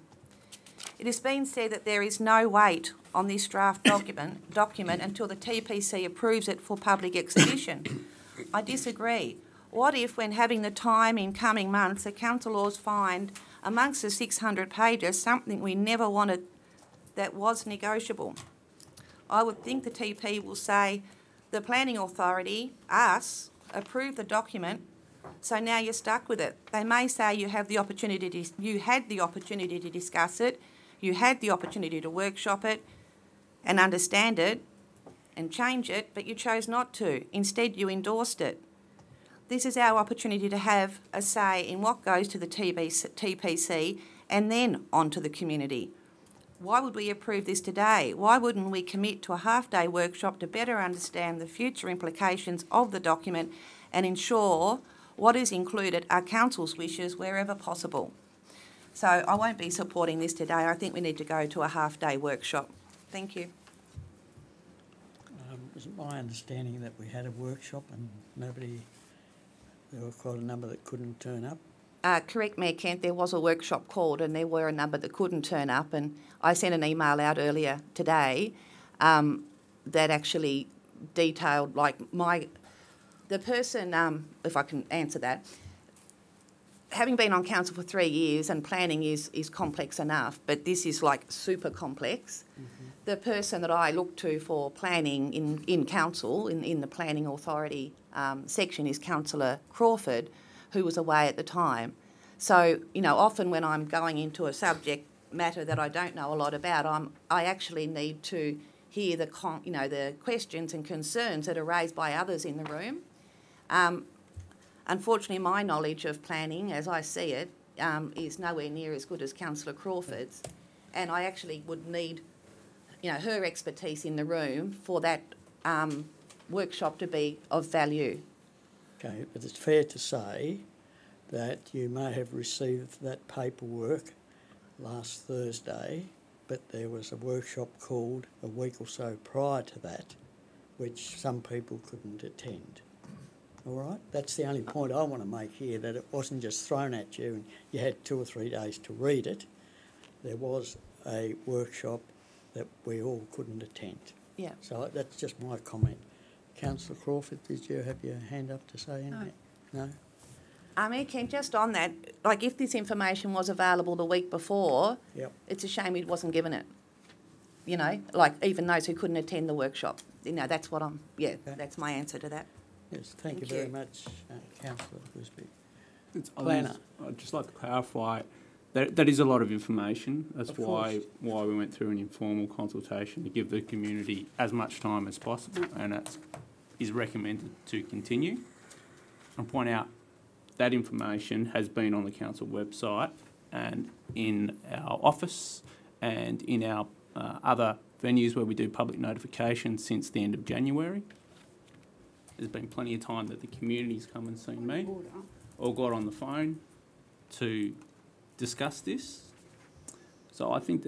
It has been said that there is no weight on this draft document until the TPC approves it for public exhibition. I disagree. What if, when having the time in coming months, the council laws find amongst the 600 pages something we never wanted that was negotiable? I would think the TP will say, the planning authority, us, approved the document, so now you're stuck with it. They may say you had the opportunity to discuss it, you had the opportunity to workshop it and understand it and change it, but you chose not to. Instead, you endorsed it. This is our opportunity to have a say in what goes to the TPC and then on to the community. Why would we approve this today? Why wouldn't we commit to a half-day workshop to better understand the future implications of the document and ensure what is included are council's wishes wherever possible? So I won't be supporting this today. I think we need to go to a half-day workshop. Thank you. Was it my understanding that we had a workshop and there were quite a number that couldn't turn up? Correct, Mayor Kent, there was a workshop called and there were a number that couldn't turn up, and I sent an email out earlier today that actually detailed, the person, if I can answer that, having been on council for 3 years, and planning is complex enough, but this is super complex. Mm-hmm. The person that I look to for planning in council, in the planning authority section, is Councillor Crawford, who was away at the time. So, often when I'm going into a subject matter that I don't know a lot about, I actually need to hear the questions and concerns that are raised by others in the room. Unfortunately, my knowledge of planning, as I see it, is nowhere near as good as Councillor Crawford's, and I actually would need, her expertise in the room for that workshop to be of value. Okay, but it's fair to say that you may have received that paperwork last Thursday, but there was a workshop called a week or so prior to that, which some people couldn't attend. All right? That's the only point I want to make here, that it wasn't just thrown at you and you had 2 or 3 days to read it. There was a workshop that we all couldn't attend. Yeah. So that's just my comment. Councillor Crawford, did you have your hand up to say anything? No? Mayor Kent, just on that, if this information was available the week before, yep, it's a shame it wasn't given it. Even those who couldn't attend the workshop. That's what okay. That's my answer to that. Yes, thank you very much, Councillor Busby. Planner. I'd just like to clarify that is a lot of information. That's Of why we went through an informal consultation to give the community as much time as possible, and that is recommended to continue. And point out that information has been on the council website and in our office and in our other venues where we do public notification since the end of January. There's been plenty of time that the community's come and seen me or got on the phone to discuss this. So I think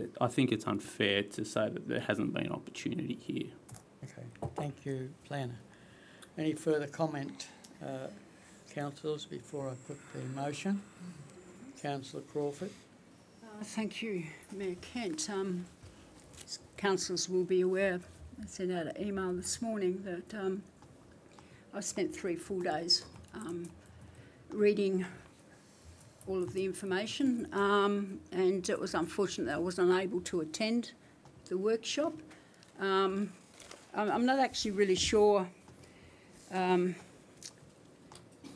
it's unfair to say that there hasn't been opportunity here. Okay, thank you, Planner. Any further comment, councillors, before I put the motion? Councillor Crawford. Thank you, Mayor Kent. Councillors will be aware, I sent out an email this morning that I spent 3 full days reading all of the information, and it was unfortunate that I was unable to attend the workshop. I'm not actually really sure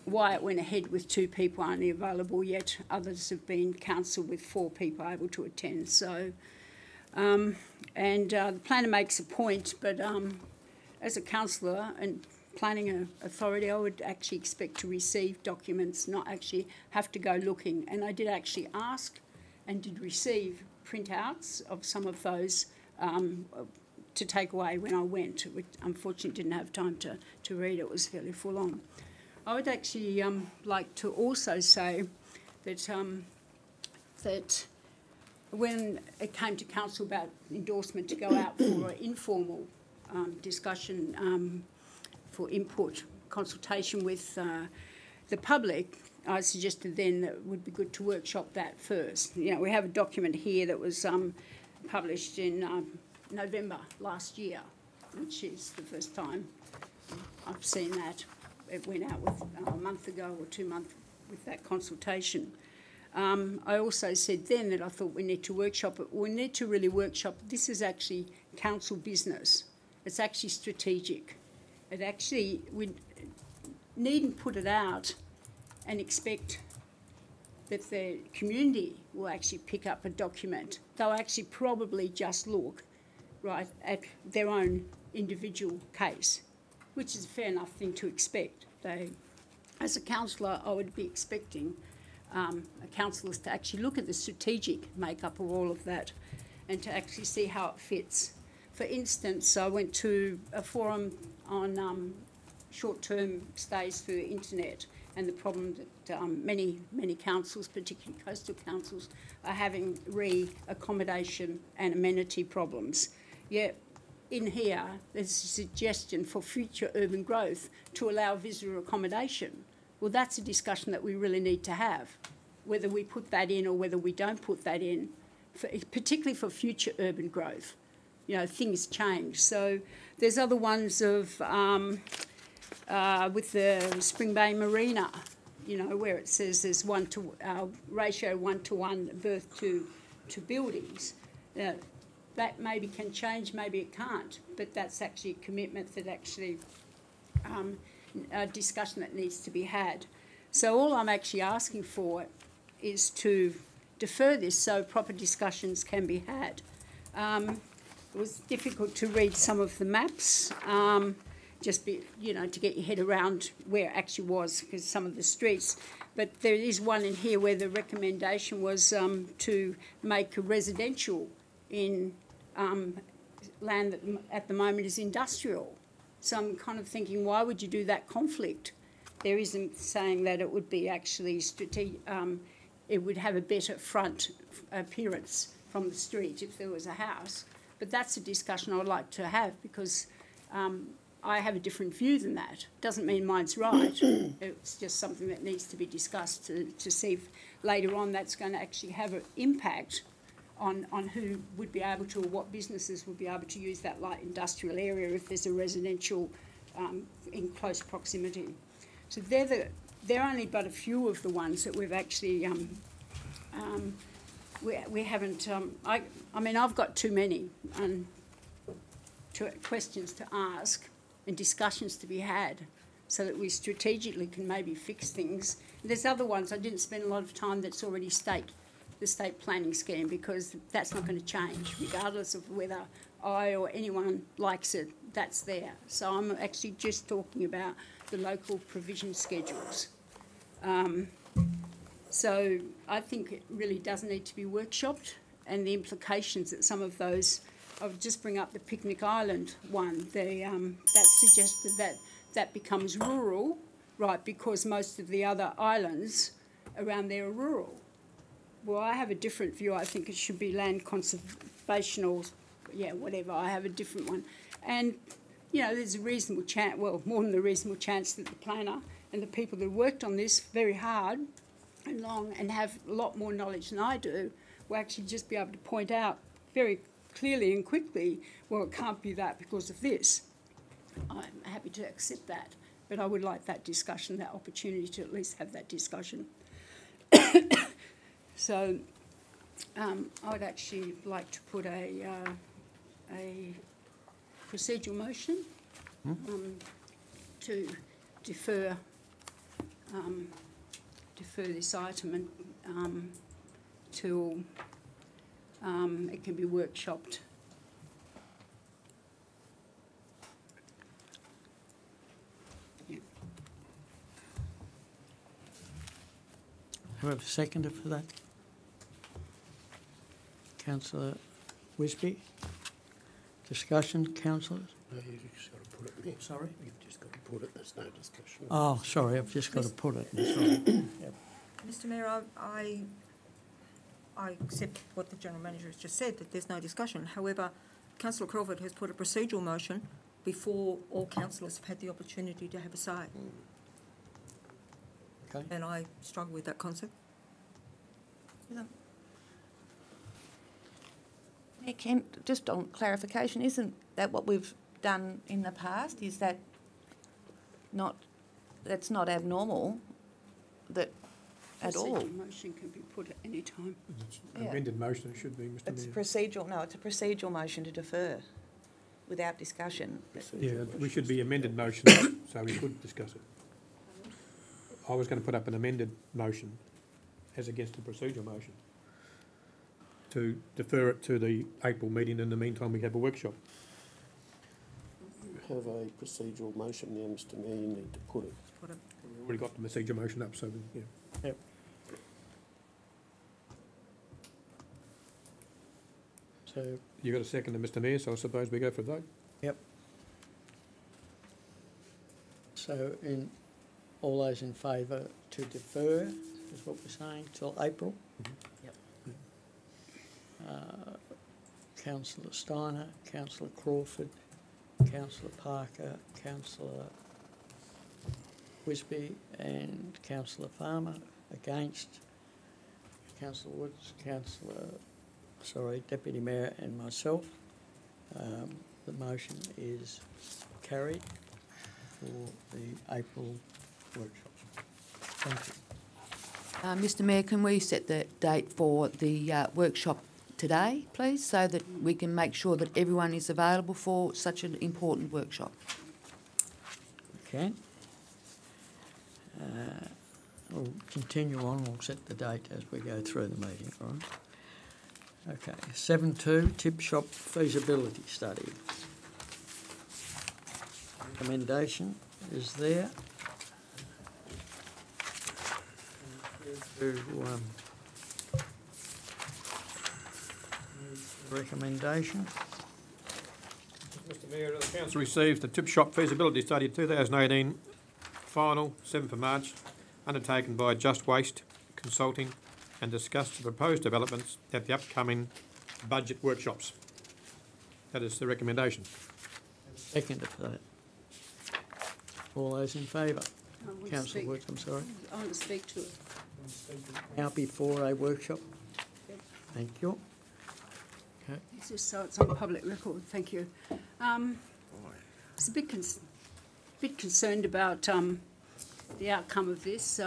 why it went ahead with 2 people only available, yet others have been council with 4 people able to attend. So, the planner makes a point, but as a councillor and planning authority, I would actually expect to receive documents, not actually have to go looking. And I did actually ask and did receive printouts of some of those to take away when I went, which unfortunately didn't have time to read. It was fairly full on. I would actually like to also say that that when it came to council about endorsement to go out for an informal discussion for input, consultation with the public, I suggested then that it would be good to workshop that first. You know, we have a document here that was published in November last year, which is the first time I've seen that. It went out with a month ago or 2 months with that consultation. I also said then that I thought we need to workshop it. We need to really workshop. This is actually council business. It's actually strategic. It actually, we needn't put it out and expect that the community will actually pick up a document. They'll actually probably just look, right, at their own individual case, which is a fair enough thing to expect. As a councillor, I would be expecting councillors to actually look at the strategic makeup of all of that and to actually see how it fits. For instance, I went to a forum on short-term stays through the internet and the problem that many councils, particularly coastal councils, are having re-accommodation and amenity problems. Yet in here, there's a suggestion for future urban growth to allow visitor accommodation. Well, that's a discussion that we really need to have, whether we put that in or whether we don't put that in, particularly for future urban growth. You know, things change. So there's other ones of, with the Spring Bay Marina, you know, where it says there's ratio 1-to-1 birth to buildings. That maybe can change, maybe it can't, but that's actually a commitment that actually a discussion that needs to be had. So all I'm actually asking for is to defer this so proper discussions can be had. It was difficult to read some of the maps, to get your head around where it actually was, because some of the streets. But there is one in here where the recommendation was to make a residential in land that at the moment is industrial. So I'm kind of thinking, why would you do that conflict? There isn't saying that it would be actually it would have a better front appearance from the street if there was a house. But that's a discussion I would like to have, because I have a different view than that. Doesn't mean mine's right. It's just something that needs to be discussed to see if later on that's going to actually have an impact on who would be able to, or what businesses would be able to use that light industrial area if there's a residential in close proximity. So they're only but a few of the ones that we've actually we haven't. I mean, I've got too many questions to ask and discussions to be had so that we strategically can maybe fix things. There's other ones I didn't spend a lot of time that's already the state planning scheme, because that's not going to change regardless of whether I or anyone likes it. That's there. So I'm actually just talking about the local provision schedules. So I think it really does need to be workshopped, and the implications that some of those, I'll just bring up the Picnic Island one. That suggested that becomes rural, right, because most of the other islands around there are rural. Well, I have a different view. I think it should be land conservation or, yeah, whatever. I have a different one. And, you know, there's a reasonable chance, well, more than a reasonable chance that the planner and the people that worked on this very hard and long and have a lot more knowledge than I do will actually just be able to point out very clearly and quickly, well, it can't be that because of this. I'm happy to accept that, but I would like that discussion, that opportunity to at least have that discussion. So I would actually like to put a procedural motion to defer this item and till it can be workshopped. Who have a seconder for that? Councillor Wisby. Discussion, councillors? No, you've just got to put it there. Sorry? You've just got to put it, there's no discussion. Oh, sorry, I've just got to put it. Sorry. Yep. Mr Mayor, I accept what the General Manager has just said, that there's no discussion. However, Councillor Crawford has put a procedural motion before all councillors have had the opportunity to have a say. Okay. And I struggle with that concept. Mayor Kent, just on clarification, isn't that what we've done in the past? Is that that's not abnormal that at all? Procedural motion can be put at any time. It's an amended motion, it should be, Mr It's Mayor. procedural. No, it's a procedural motion to defer without discussion. Yeah, we should be amended motion, so we could discuss it. I was going to put up an amended motion as against the procedural motion to defer it to the April meeting. In the meantime, we have a workshop. You have a procedural motion now, Mr Mayor, you need to put it. We've already got the procedure motion up, so yeah. Yep. So, You got a second, Mr Mayor, so I suppose we go for a vote. yep. So all those in favour to defer, is what we're saying, till April? Yep. Councillor Steiner, Councillor Crawford, Councillor Parker, Councillor Wisby and Councillor Farmer. Against, Councillor Woods, Deputy Mayor and myself. The motion is carried for the April workshops. Thank you. Mr Mayor, can we set the date for the workshop today, please, so that we can make sure that everyone is available for such an important workshop? Okay. We'll continue on, we'll set the date as we go through the meeting, all right? Okay, 7.2, tip shop feasibility study. Recommendation is there. Recommendation. Mr Mayor, the council received the tip shop feasibility study 2018 final 7th of March, undertaken by Just Waste Consulting, and discussed the proposed developments at the upcoming budget workshops. That is the recommendation. Second for that. All those in favour? Councillor Woods, I'm sorry. I want to speak to it. Now before a workshop? Thank you. Okay. It's just so it's on public record. Thank you. I was a bit concerned about the outcome of this.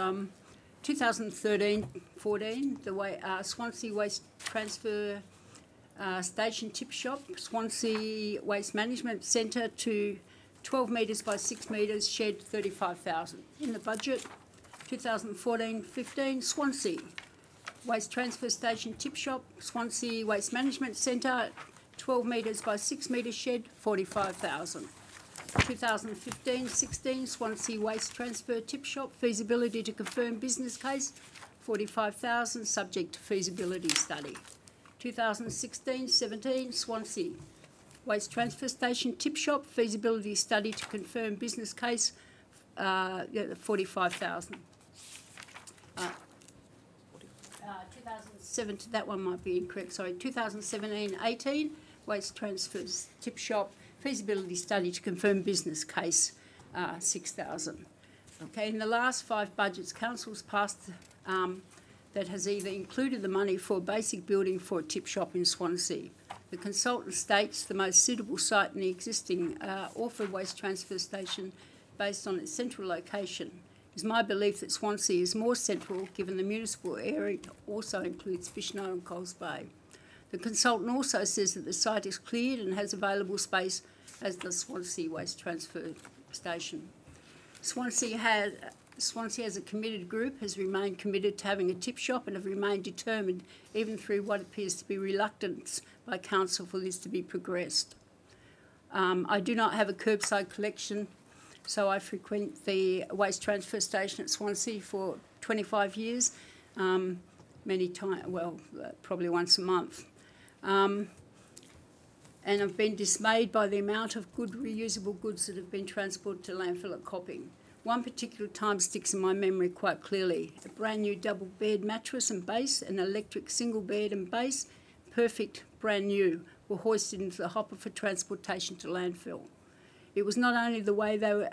2013-14, the Swansea Waste Transfer Station Tip Shop, Swansea Waste Management Centre to 12 metres by 6 metres, shed 35,000. In the budget, 2014-15, Swansea. Waste transfer station, tip shop, Swansea Waste Management Centre, 12 metres by 6 metres, shed 45,000. 2015-16, Swansea Waste Transfer Tip Shop, feasibility to confirm business case, 45,000, subject to feasibility study. 2016-17, Swansea Waste Transfer Station Tip Shop, feasibility study to confirm business case, 45,000. 2007, that one might be incorrect, sorry, 2017-18, Waste Transfers Tip Shop, feasibility study to confirm business case, 6,000. Okay, in the last 5 budgets, council's passed that has either included the money for a basic building for a tip shop in Swansea. The consultant states the most suitable site in the existing Orford Waste Transfer Station based on its central location. It is my belief that Swansea is more central given the municipal area also includes Fishnow and Coles Bay. The consultant also says that the site is cleared and has available space as the Swansea Waste Transfer Station. Swansea as a committed group has remained committed to having a tip shop and have remained determined, even through what appears to be reluctance by council for this to be progressed. I do not have a curbside collection, so I frequent the waste transfer station at Swansea for 25 years, many times, well, probably once a month. And I've been dismayed by the amount of good reusable goods that have been transported to landfill at Copping. One particular time sticks in my memory quite clearly. A brand new double bed mattress and base, an electric single bed and base, perfect, brand new, were hoisted into the hopper for transportation to landfill. It was not only the way they were,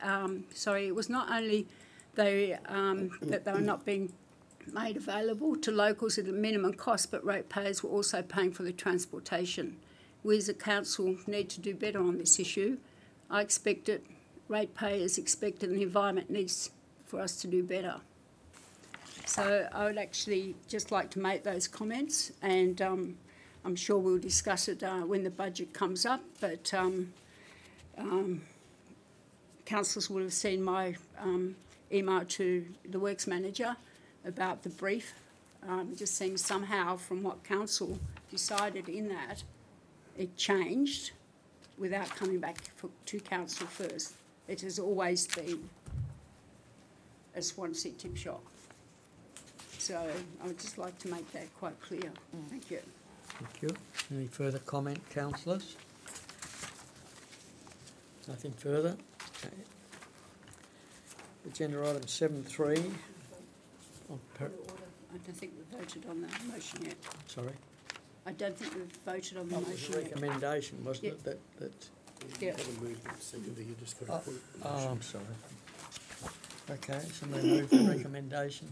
it was not only that they were not being made available to locals at a minimum cost, but ratepayers were also paying for the transportation. We as a council need to do better on this issue. I expect it, ratepayers expect it, and the environment needs for us to do better. So I would actually just like to make those comments, and I'm sure we'll discuss it when the budget comes up, but councillors would have seen my email to the works manager about the brief. It just seems somehow from what council decided in that, it changed without coming back to council first. It has always been a Swansea tip shop. So I would just like to make that quite clear. Thank you. Thank you. Any further comment, councillors? Nothing further? Okay. Agenda item 7.3. I don't think we've voted on that motion yet. Sorry? I don't think we've voted on the That was motion a yet. recommendation, wasn't it? That Yeah. Oh, I'm sorry. Okay, somebody move the recommendation.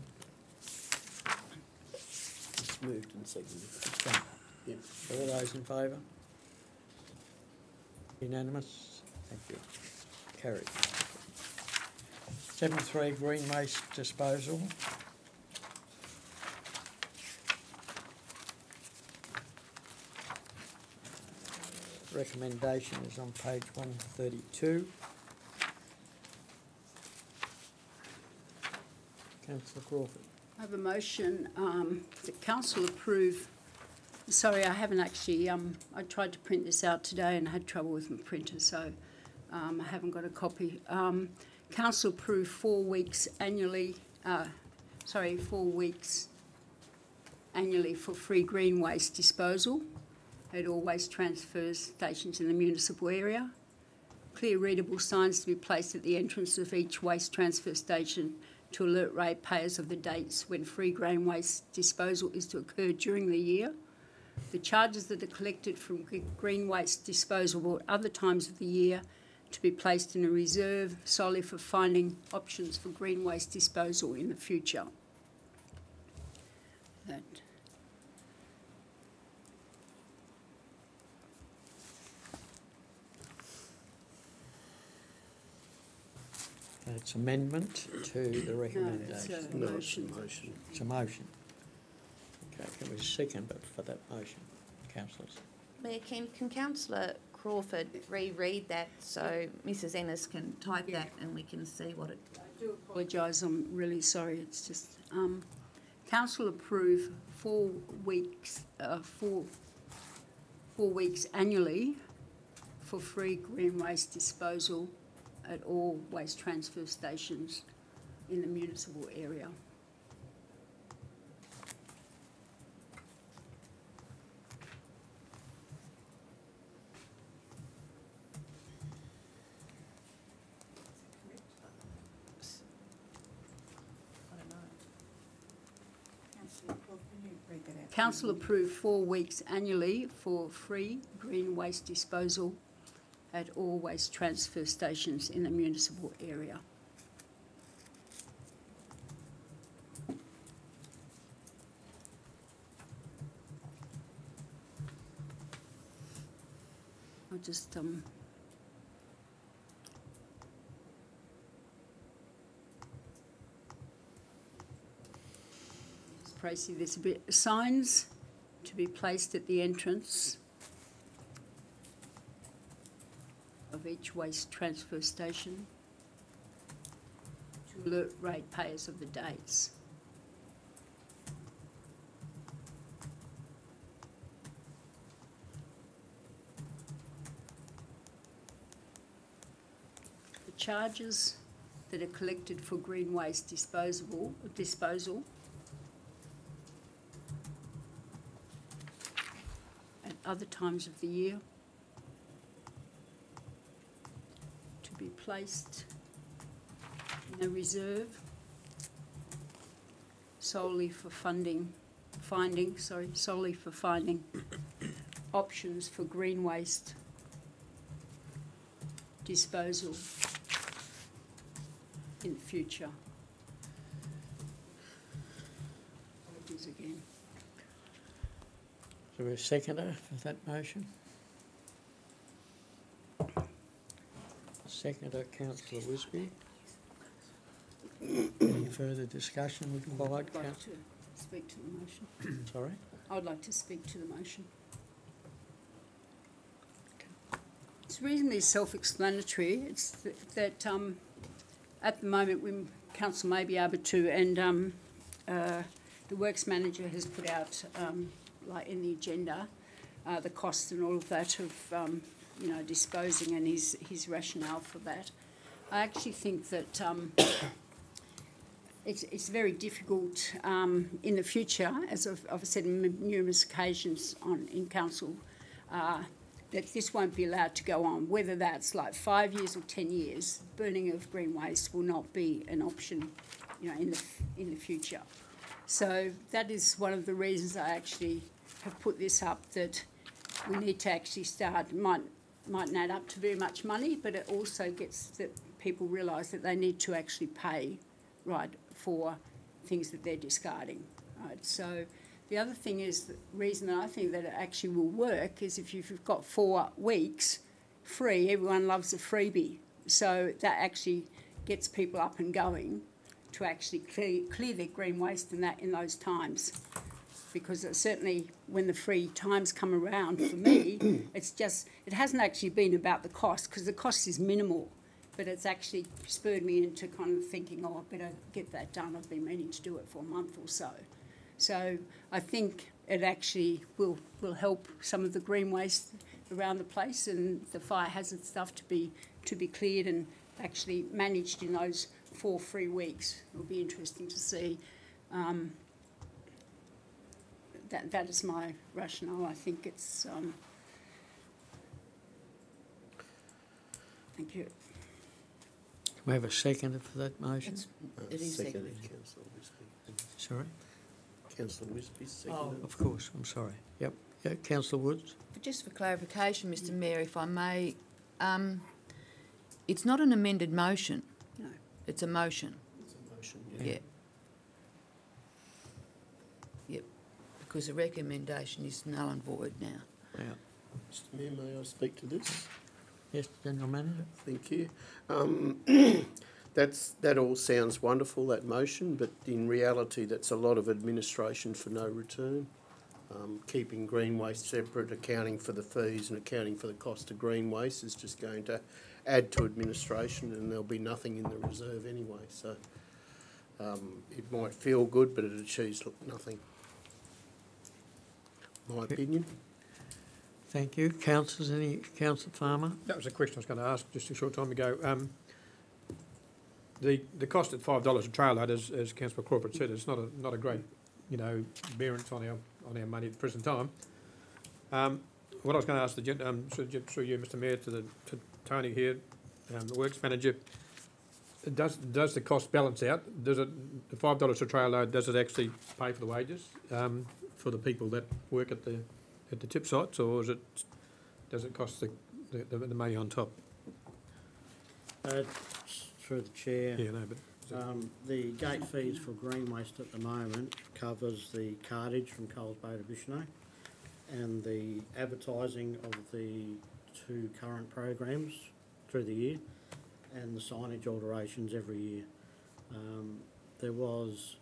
It's moved and seconded. Okay. Yep. All those in favour? Unanimous? Thank you. Carried. 7.3, green waste disposal. Recommendation is on page 132. Councillor Crawford. I have a motion that council approve. Sorry, I haven't actually, I tried to print this out today and had trouble with my printer, so I haven't got a copy. Council approve 4 weeks annually, 4 weeks annually for free green waste disposal at all waste transfer stations in the municipal area. Clear readable signs to be placed at the entrance of each waste transfer station to alert ratepayers of the dates when free green waste disposal is to occur during the year. The charges that are collected from green waste disposal at other times of the year to be placed in a reserve solely for finding options for green waste disposal in the future. That. It's amendment to the recommendation. No, No, it's it's a a motion. motion. It's a motion. Okay, can we second but for that motion, councillors? Mayor, can Councillor Crawford reread that so Mrs Ennis can type that and we can see what it... I do apologise, I'm really sorry. It's just council approve 4 weeks, 4 weeks annually for free green waste disposal at all waste transfer stations in the municipal area. Council approved 4 weeks annually for free green waste disposal at all waste transfer stations in the municipal area. I'll just Tracy, there's a bit signs to be placed at the entrance of each waste transfer station to alert ratepayers of the dates. The charges that are collected for green waste disposal at other times of the year to be placed in a reserve solely for finding options for green waste disposal in the future. Apologies again. Is there a seconder for that motion? Seconder, Councillor Wisby. Any further discussion required? I'd like to speak to the motion. Sorry? I would like to speak to the motion. It's reasonably self-explanatory. It's that at the moment, council may be able to, and the works manager has put out, like in the agenda, the costs and all of that of, disposing and his rationale for that. I actually think that it's very difficult in the future, as I've said on numerous occasions in council, that this won't be allowed to go on. Whether that's like 5 years or 10 years, burning of green waste will not be an option, in the future. So that is one of the reasons I actually have put this up, that we need to actually start. Mightn't add up to very much money, but it also gets that people realise that they need to actually pay, right, for things that they're discarding, right? So the other thing is, the reason that I think that it actually will work is if you've got 4 weeks free, everyone loves a freebie. So that actually gets people up and going to actually clear their green waste in those times. Because certainly when the free times come around, for me, it hasn't actually been about the cost, because the cost is minimal, but it's actually spurred me into kind of thinking, I better get that done. I've been meaning to do it for a month or so. So I think it actually will help some of the green waste around the place and the fire hazard stuff to be cleared and actually managed in those 4 free weeks. It'll be interesting to see. That is my rationale. I think it's. Thank you. Can we have a seconder for that motion? It is seconded. Councillor Wisby. Sorry? Councillor Wisby, seconded. Oh, of course, I'm sorry. Yep. Yeah, Councillor Woods. Just for clarification, Mr Mayor, if I may, it's not an amended motion. No. It's a motion. It's a motion, Yeah. Yep. Because the recommendation is null and void now. Yeah. Mr Mayor, may I speak to this? Yes, General Manager. Thank you. That all sounds wonderful, that motion, but in reality that's a lot of administration for no return. Keeping green waste separate, accounting for the fees and accounting for the cost of green waste is just going to add to administration, and there'll be nothing in the reserve anyway. So it might feel good, but it achieves nothing. My opinion. Thank you. Councillors, Councillor Farmer? That was a question I was going to ask just a short time ago. The cost at $5 a trail load, as Councillor Crawford said, is not a great, variance on our money at the present time. What I was going to ask through you, Mr. Mayor, to Tony here, the Works Manager, does the cost balance out? Does the $5 a trail load, does it actually pay for the wages for the people that work at the tip sites, or does it cost the money on top? Through the chair. Yeah, no, but the gate fees for green waste at the moment covers the cartage from Coles Bay to Bicheno and the advertising of the 2 current programs through the year and the signage alterations every year. There was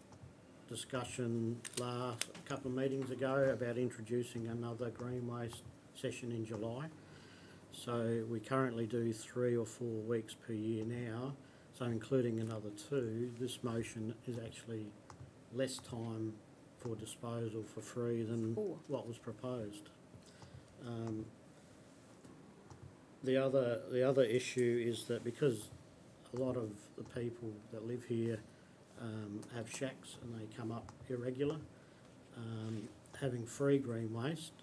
discussion a couple of meetings ago about introducing another green waste session in July. So we currently do 3 or 4 weeks per year now. So including another 2, this motion is actually less time for disposal for free than what was proposed. The other issue is that because a lot of the people that live here have shacks and they come up irregular, having free green waste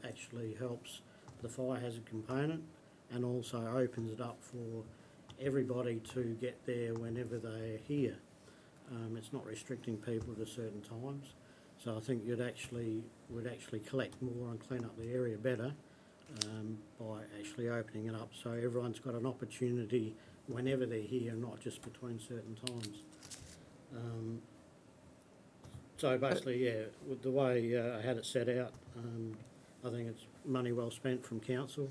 actually helps the fire hazard component and also opens it up for everybody to get there whenever they're here. It's not restricting people to certain times, so I think would actually collect more and clean up the area better by actually opening it up, so everyone's got an opportunity whenever they're here, not just between certain times. So basically, yeah, with the way I had it set out, I think it's money well spent from council.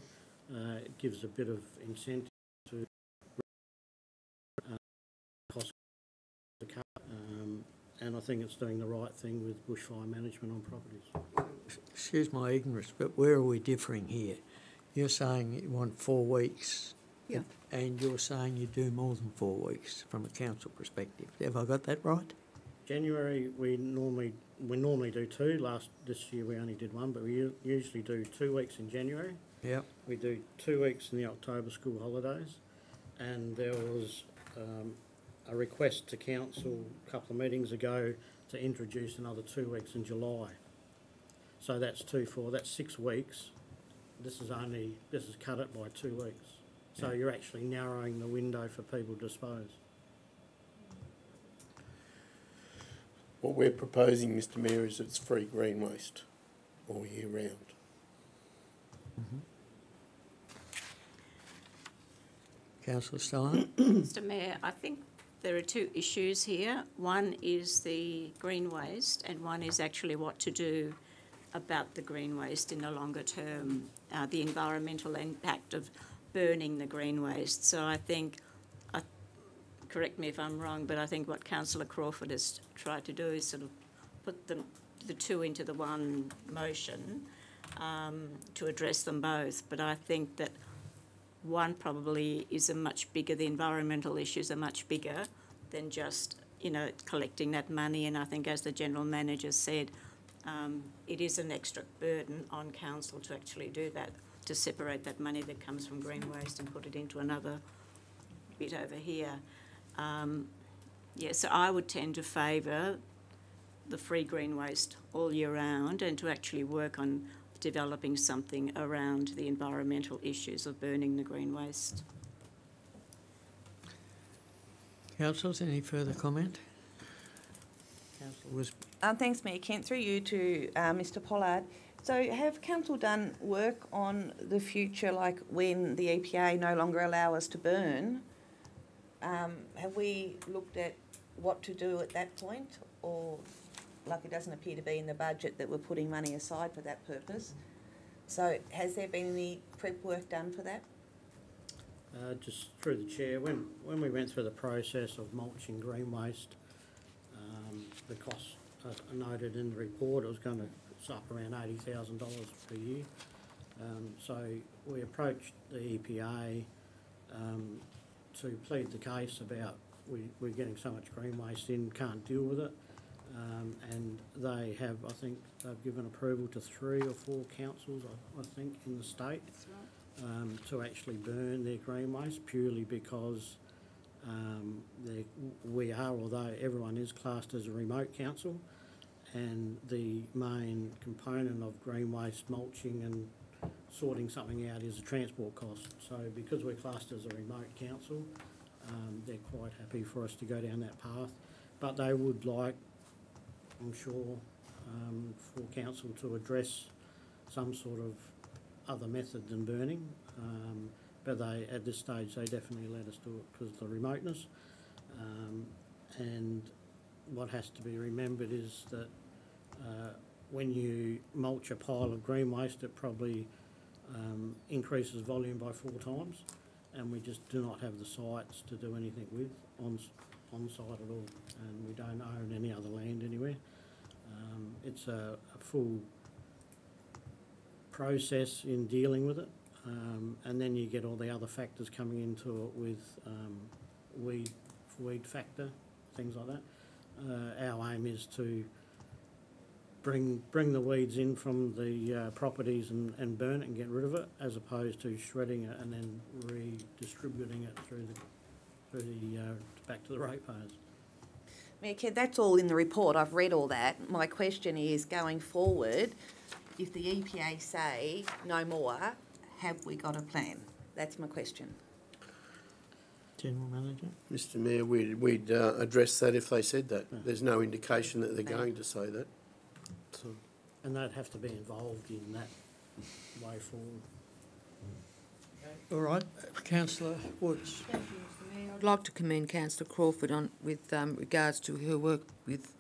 It gives a bit of incentive to cost the car, and I think it's doing the right thing with bushfire management on properties. Excuse my ignorance, but where are we differing here? You're saying you want 4 weeks, Yeah. and you're saying you do more than 4 weeks from a council perspective. Have I got that right? January we normally do 2. This year we only did 1, but we usually do 2 weeks in January. Yep. We do 2 weeks in the October school holidays, and there was a request to council a couple of meetings ago to introduce another 2 weeks in July. So that's 2, 4. That's 6 weeks. This is cut it by 2 weeks. So you're actually narrowing the window for people to dispose. What we're proposing, Mr. Mayor, is it's free green waste all year round. Mm-hmm. Councillor Stein? Mr. Mayor, I think there are 2 issues here. One is the green waste, and one is actually what to do about the green waste in the longer term, the environmental impact of burning the green waste. So I think, correct me if I'm wrong, but I think what Councillor Crawford has tried to do is sort of put the 2 into the one motion to address them both. But I think that one probably is the environmental issues are much bigger than just, collecting that money. And I think, as the General Manager said, it is an extra burden on council to actually do that, to separate that money that comes from green waste and put it into another bit over here. So I would tend to favour the free green waste all year round and to actually work on developing something around the environmental issues of burning the green waste. Councillors, any further comment? Councillor Wisby. Thanks, Mayor Kent. Through you to Mr. Pollard. So have council done work on the future, like when the EPA no longer allow us to burn? Have we looked at what to do at that point, or like it doesn't appear to be in the budget that we're putting money aside for that purpose? So has there been any prep work done for that? Just through the chair, when we went through the process of mulching green waste, the costs are noted in the report. It was going to it's up around $80,000 per year. So we approached the EPA to plead the case about we're getting so much green waste in, can't deal with it. And they have, I think, they've given approval to 3 or 4 councils, I think, in the state to actually burn their green waste purely because we are, although everyone is classed as a remote council, and the main component of green waste mulching and sorting something out is a transport cost. So because we're classed as a remote council, they're quite happy for us to go down that path. But they would like, I'm sure, for council to address some sort of other method than burning. But they, at this stage, they definitely let us do it because of the remoteness. And what has to be remembered is that when you mulch a pile of green waste, it probably increases volume by 4 times, and we just do not have the sites to do anything with on site at all, and we don't own any other land anywhere. It's a full process in dealing with it, and then you get all the other factors coming into it with weed factor, things like that. Our aim is to bring the weeds in from the properties and burn it and get rid of it, as opposed to shredding it and then redistributing it through the back to the ratepayers. Mayor Kerr, that's all in the report. I've read all that. My question is, going forward, if the EPA say no more, have we got a plan? That's my question. General Manager. Mr Mayor, we'd address that if they said that. There's no indication that they're going to say that. So. And they'd have to be involved in that way forward. All right, Councillor Woods. Thank you, Mr Mayor. I'd like to commend Councillor Crawford with regards to her work with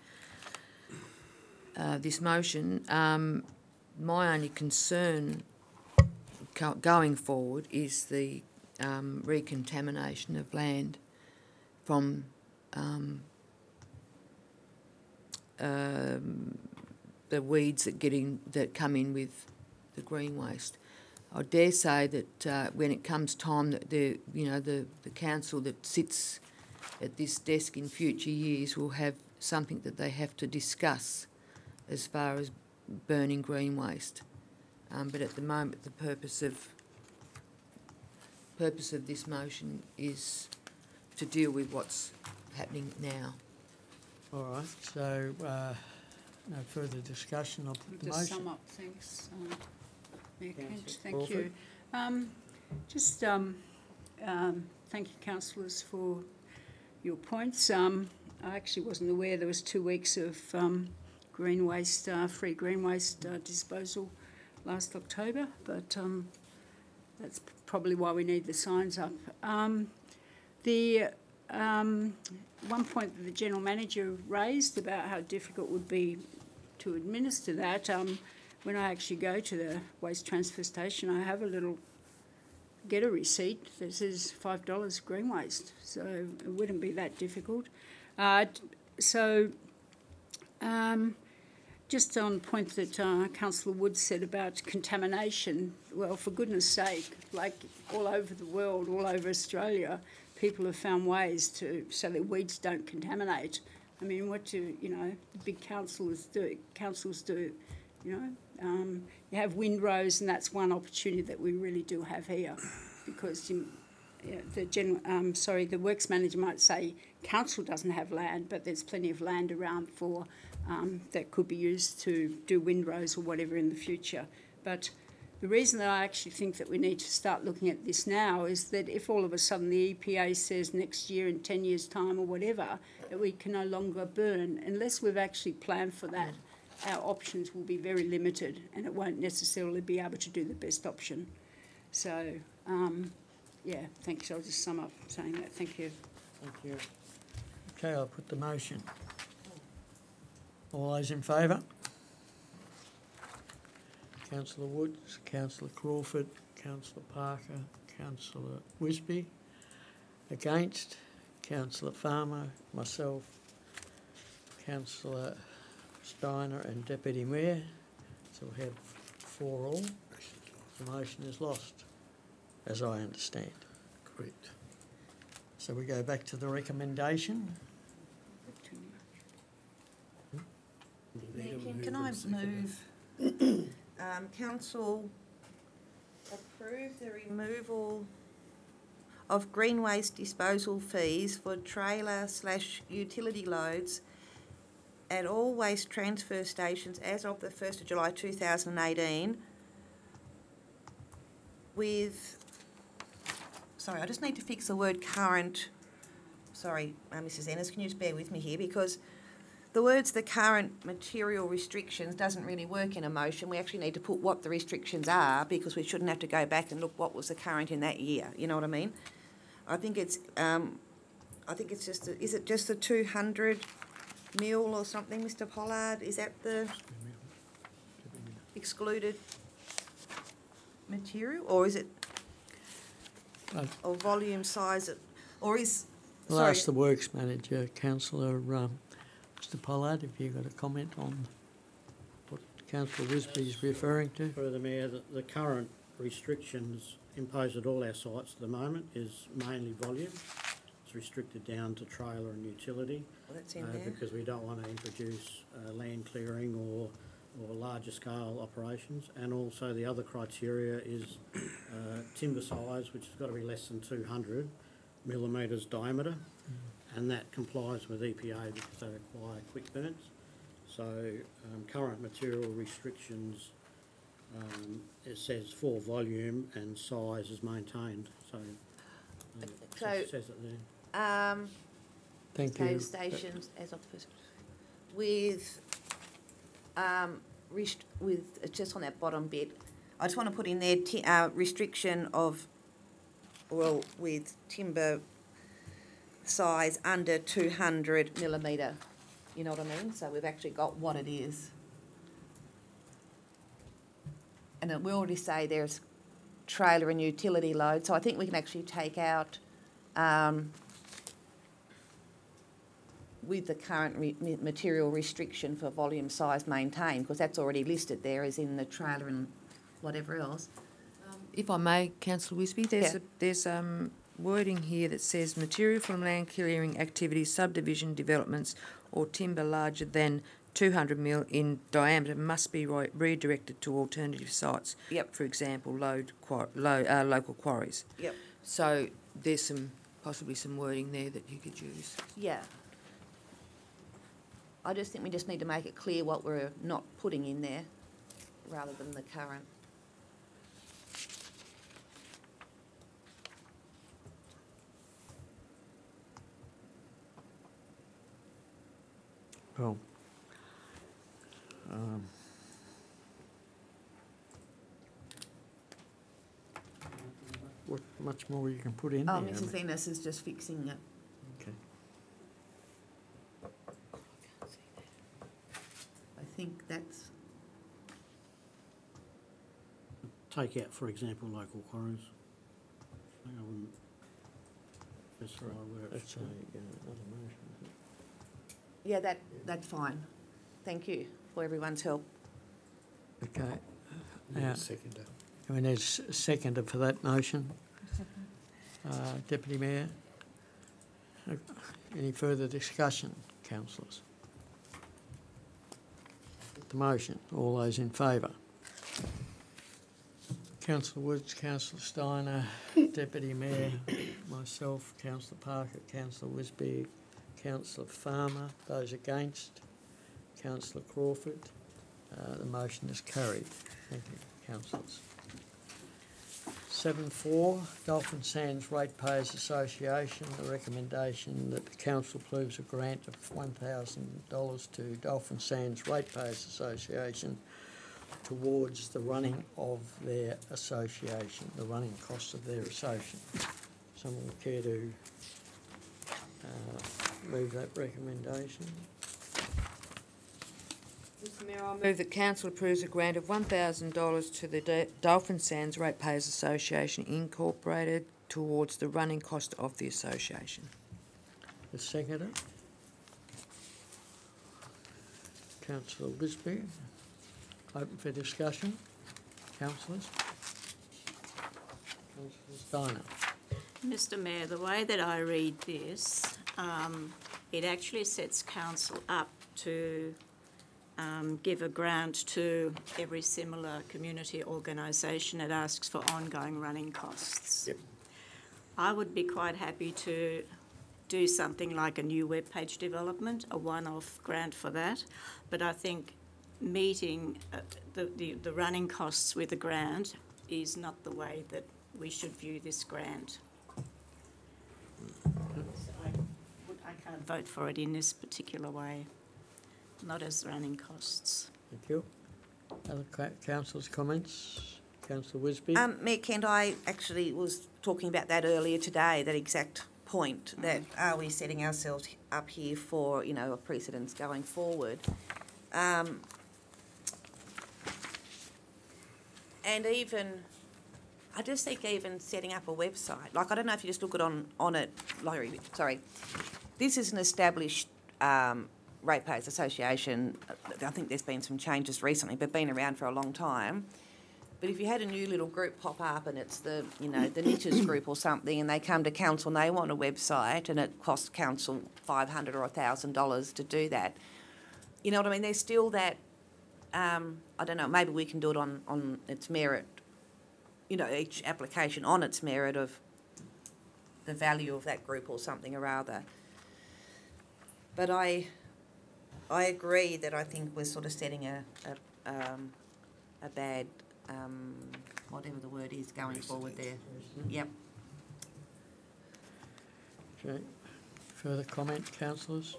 this motion. My only concern going forward is the recontamination of land from the weeds that come in with the green waste. I dare say that when it comes time that the council that sits at this desk in future years will have something that they have to discuss as far as burning green waste. But at the moment, the purpose of this motion is to deal with what's happening now. All right, so no further discussion. I'll put the motion. Just sum up, thanks. Mayor Kent, thank Crawford. you. Thank you, councillors, for your points. I actually wasn't aware there was 2 weeks of green waste, free green waste disposal last October, but that's probably why we need the signs up. The one point that the General Manager raised about how difficult it would be to administer that, when I actually go to the waste transfer station, I have get a receipt that says $5 green waste, so it wouldn't be that difficult. Just on the point that Councillor Woods said about contamination, well, for goodness sake, like all over the world, all over Australia, people have found ways so that weeds don't contaminate. I mean, what do, the big councils do, you have windrows, and that's one opportunity that we really do have here, because the works manager might say council doesn't have land, but there's plenty of land around for that could be used to do windrows or whatever in the future. But the reason that I actually think that we need to start looking at this now is that if all of a sudden the EPA says next year, in 10 years' time or whatever, that we can no longer burn, unless we've actually planned for that, our options will be very limited, and it won't necessarily be able to do the best option. So, thanks. I'll just sum up saying that. Thank you. Thank you. Okay, I'll put the motion. All those in favour? Councillor Woods, Councillor Crawford, Councillor Parker, Councillor Wisby. Against? Councillor Farmer, myself, Councillor Steiner and Deputy Mayor. So we have 4 all. The motion is lost, as I understand. Correct. So we go back to the recommendation. Can I move, council approve the removal of green waste disposal fees for trailer/utility loads at all waste transfer stations as of the 1st of July 2018 with, sorry, I just need to fix the word current. Sorry, Mrs. Ennis, can you just bear with me here, because the words "the current material restrictions" doesn't really work in a motion. We actually need to put what the restrictions are, because we shouldn't have to go back and look what was the current in that year. You know what I mean? I think it's just, is it just the 200 mil or something, Mr. Pollard? Is that the excluded material, or is it, or volume size, or is, I'll sorry. ask the Works Manager, Councillor Mr. Pollard, if you've got a comment on what Councillor Wisby is referring to. Through the Mayor, the current restrictions imposed at all our sites at the moment is mainly volume. It's restricted down to trailer and utility. Well, that's in there. Because we don't want to introduce land clearing or larger scale operations. And also the other criteria is timber size, which has got to be less than 200 millimetres diameter, and that complies with EPA because they require quick burns. So current material restrictions, it says for volume and size is maintained. So it says it there. Thank you. Stations as of the first, with just on that bottom bit, I just want to put in there restriction of, well, with timber size under 200 millimetre. You know what I mean? So we've actually got what it is. And then we already say there's trailer and utility load, so I think we can actually take out with the current material restriction for volume size maintained, because that's already listed there as in the trailer and whatever else. If I may, Councillor Wisby, there's wording here that says material from land clearing activities, subdivision developments or timber larger than 200 mil in diameter must be redirected to alternative sites. Yep. For example, local quarries. Yep. So there's possibly some wording there that you could use. Yeah. I just think we just need to make it clear what we're not putting in there rather than the current. Well, what much more you can put in there? Mrs. Ennis is just fixing it. Okay. I think that's... Take out, for example, local quarries. I wouldn't specify where it's... That's another motion, isn't it? Yeah, that's fine. Thank you for everyone's help. Okay. Seconder. We need a seconder for that motion. Deputy Mayor, any further discussion, councillors? The motion, all those in favour? Councillor Woods, Councillor Steiner, Deputy Mayor, myself, Councillor Parker, Councillor Wisby, Councillor Farmer. Those against? Councillor Crawford. The motion is carried. Thank you, councillors. 7.4, Dolphin Sands Ratepayers Association. The recommendation that the council approves a grant of $1,000 to Dolphin Sands Ratepayers Association towards the running of their association, the running costs of their association. Someone would care to move that recommendation? Mr Mayor, I move that council approves a grant of $1,000 to the Dolphin Sands Ratepayers Association Incorporated towards the running cost of the association. The seconder? Councillor Wisby. Open for discussion. Councillors? Councillor Steiner. Mr Mayor, the way that I read this, it actually sets council up to give a grant to every similar community organisation that asks for ongoing running costs. Yep. I would be quite happy to do something like a new web page development, a one-off grant for that, but I think meeting the running costs with a grant is not the way that we should view this grant. So I can't vote for it in this particular way, not as running costs. Thank you. Other councillors' comments? Councillor Wisby? Mayor Kent, I actually was talking about that earlier today, that exact point, that are we setting ourselves up here for, you know, a precedence going forward? And even, I just think even setting up a website, like I don't know if you just look at on it, sorry, this is an established ratepayers association. I think there's been some changes recently, but been around for a long time. But if you had a new little group pop up and it's the, you know, the Knitters group or something, and they come to council and they want a website and it costs council $500 or $1,000 to do that, you know what I mean? There's still that, I don't know, maybe we can do it on its merit, you know, each application on its merit of the value of that group or something or other. But I agree that I think we're sort of setting a bad, whatever the word is, going forward there. Yep. Okay. Further comment, councillors?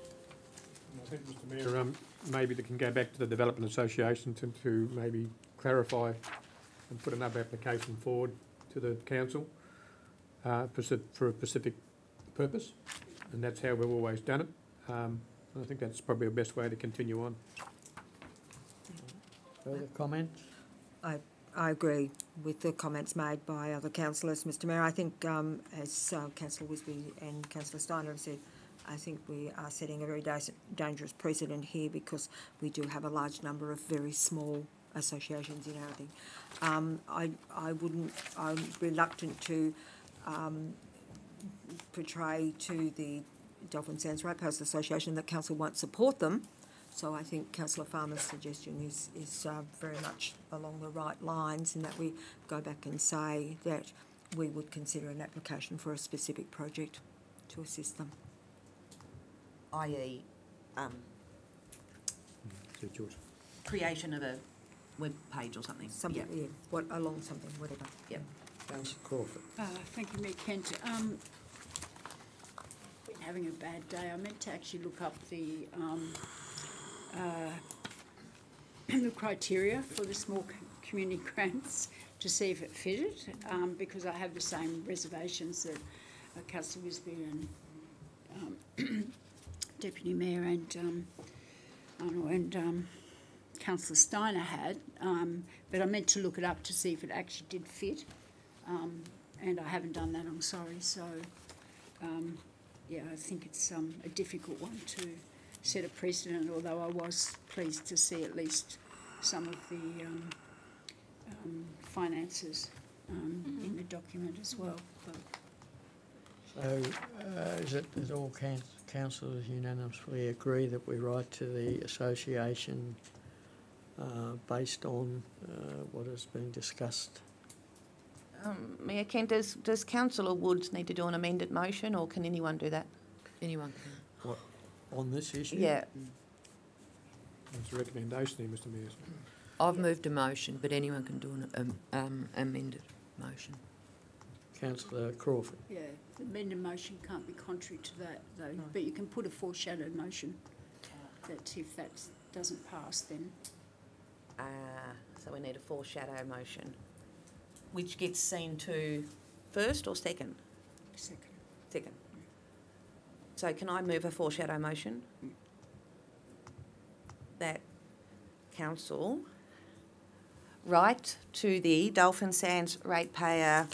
I think, Mr Mayor, maybe they can go back to the Development Association to maybe clarify and put another application forward to the council for a specific purpose, and that's how we've always done it. I think that's probably the best way to continue on. Further comments? I agree with the comments made by other councillors, Mr Mayor. I think, as Councillor Wisby and Councillor Steiner have said, I think we are setting a very dangerous precedent here because we do have a large number of very small associations in our thing. I'm reluctant to portray to the Dolphin Sands Ratepayers Association that council won't support them. So I think Councillor Farmer's suggestion is very much along the right lines, in that we go back and say that we would consider an application for a specific project to assist them. I.e. creation of a web page or something. Something, yeah. Along something, whatever. Yep. Councillor Crawford. Thank you, Mayor Kent. Been having a bad day. I meant to actually look up the criteria for the small community grants to see if it fitted, because I have the same reservations that Councillor Wisby and Deputy Mayor and Councillor Steiner had, but I meant to look it up to see if it actually did fit, and I haven't done that, I'm sorry. So, yeah, I think it's a difficult one to set a precedent, although I was pleased to see at least some of the finances in the document as well. But so is it that all councillors unanimously agree that we write to the association based on what has been discussed? Mayor Kent, does Councillor Woods need to do an amended motion, or can anyone do that? Anyone can. What, on this issue? Yeah. That's a recommendation there, Mr Mayor. I've moved a motion, but anyone can do an amended motion. Councillor Crawford. yeah, the amended motion can't be contrary to that, though. No. But you can put a foreshadowed motion that if that doesn't pass, then. So we need a foreshadow motion, which gets seen to first or second? Second. Second. So can I move a foreshadow motion? That council write to the Dolphin Sands Ratepayer,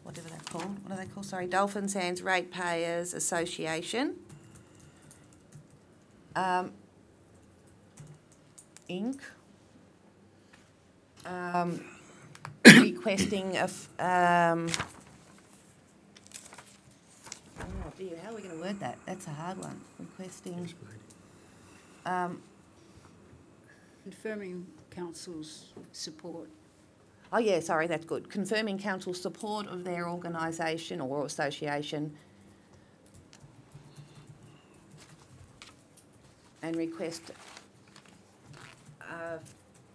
whatever they're called, what are they called? Sorry, Dolphin Sands Ratepayers Association, Inc. Requesting oh dear, how are we going to word that? That's a hard one. Requesting. Confirming council's support. Oh yeah, sorry, that's good. Confirming council's support of their organisation or association and request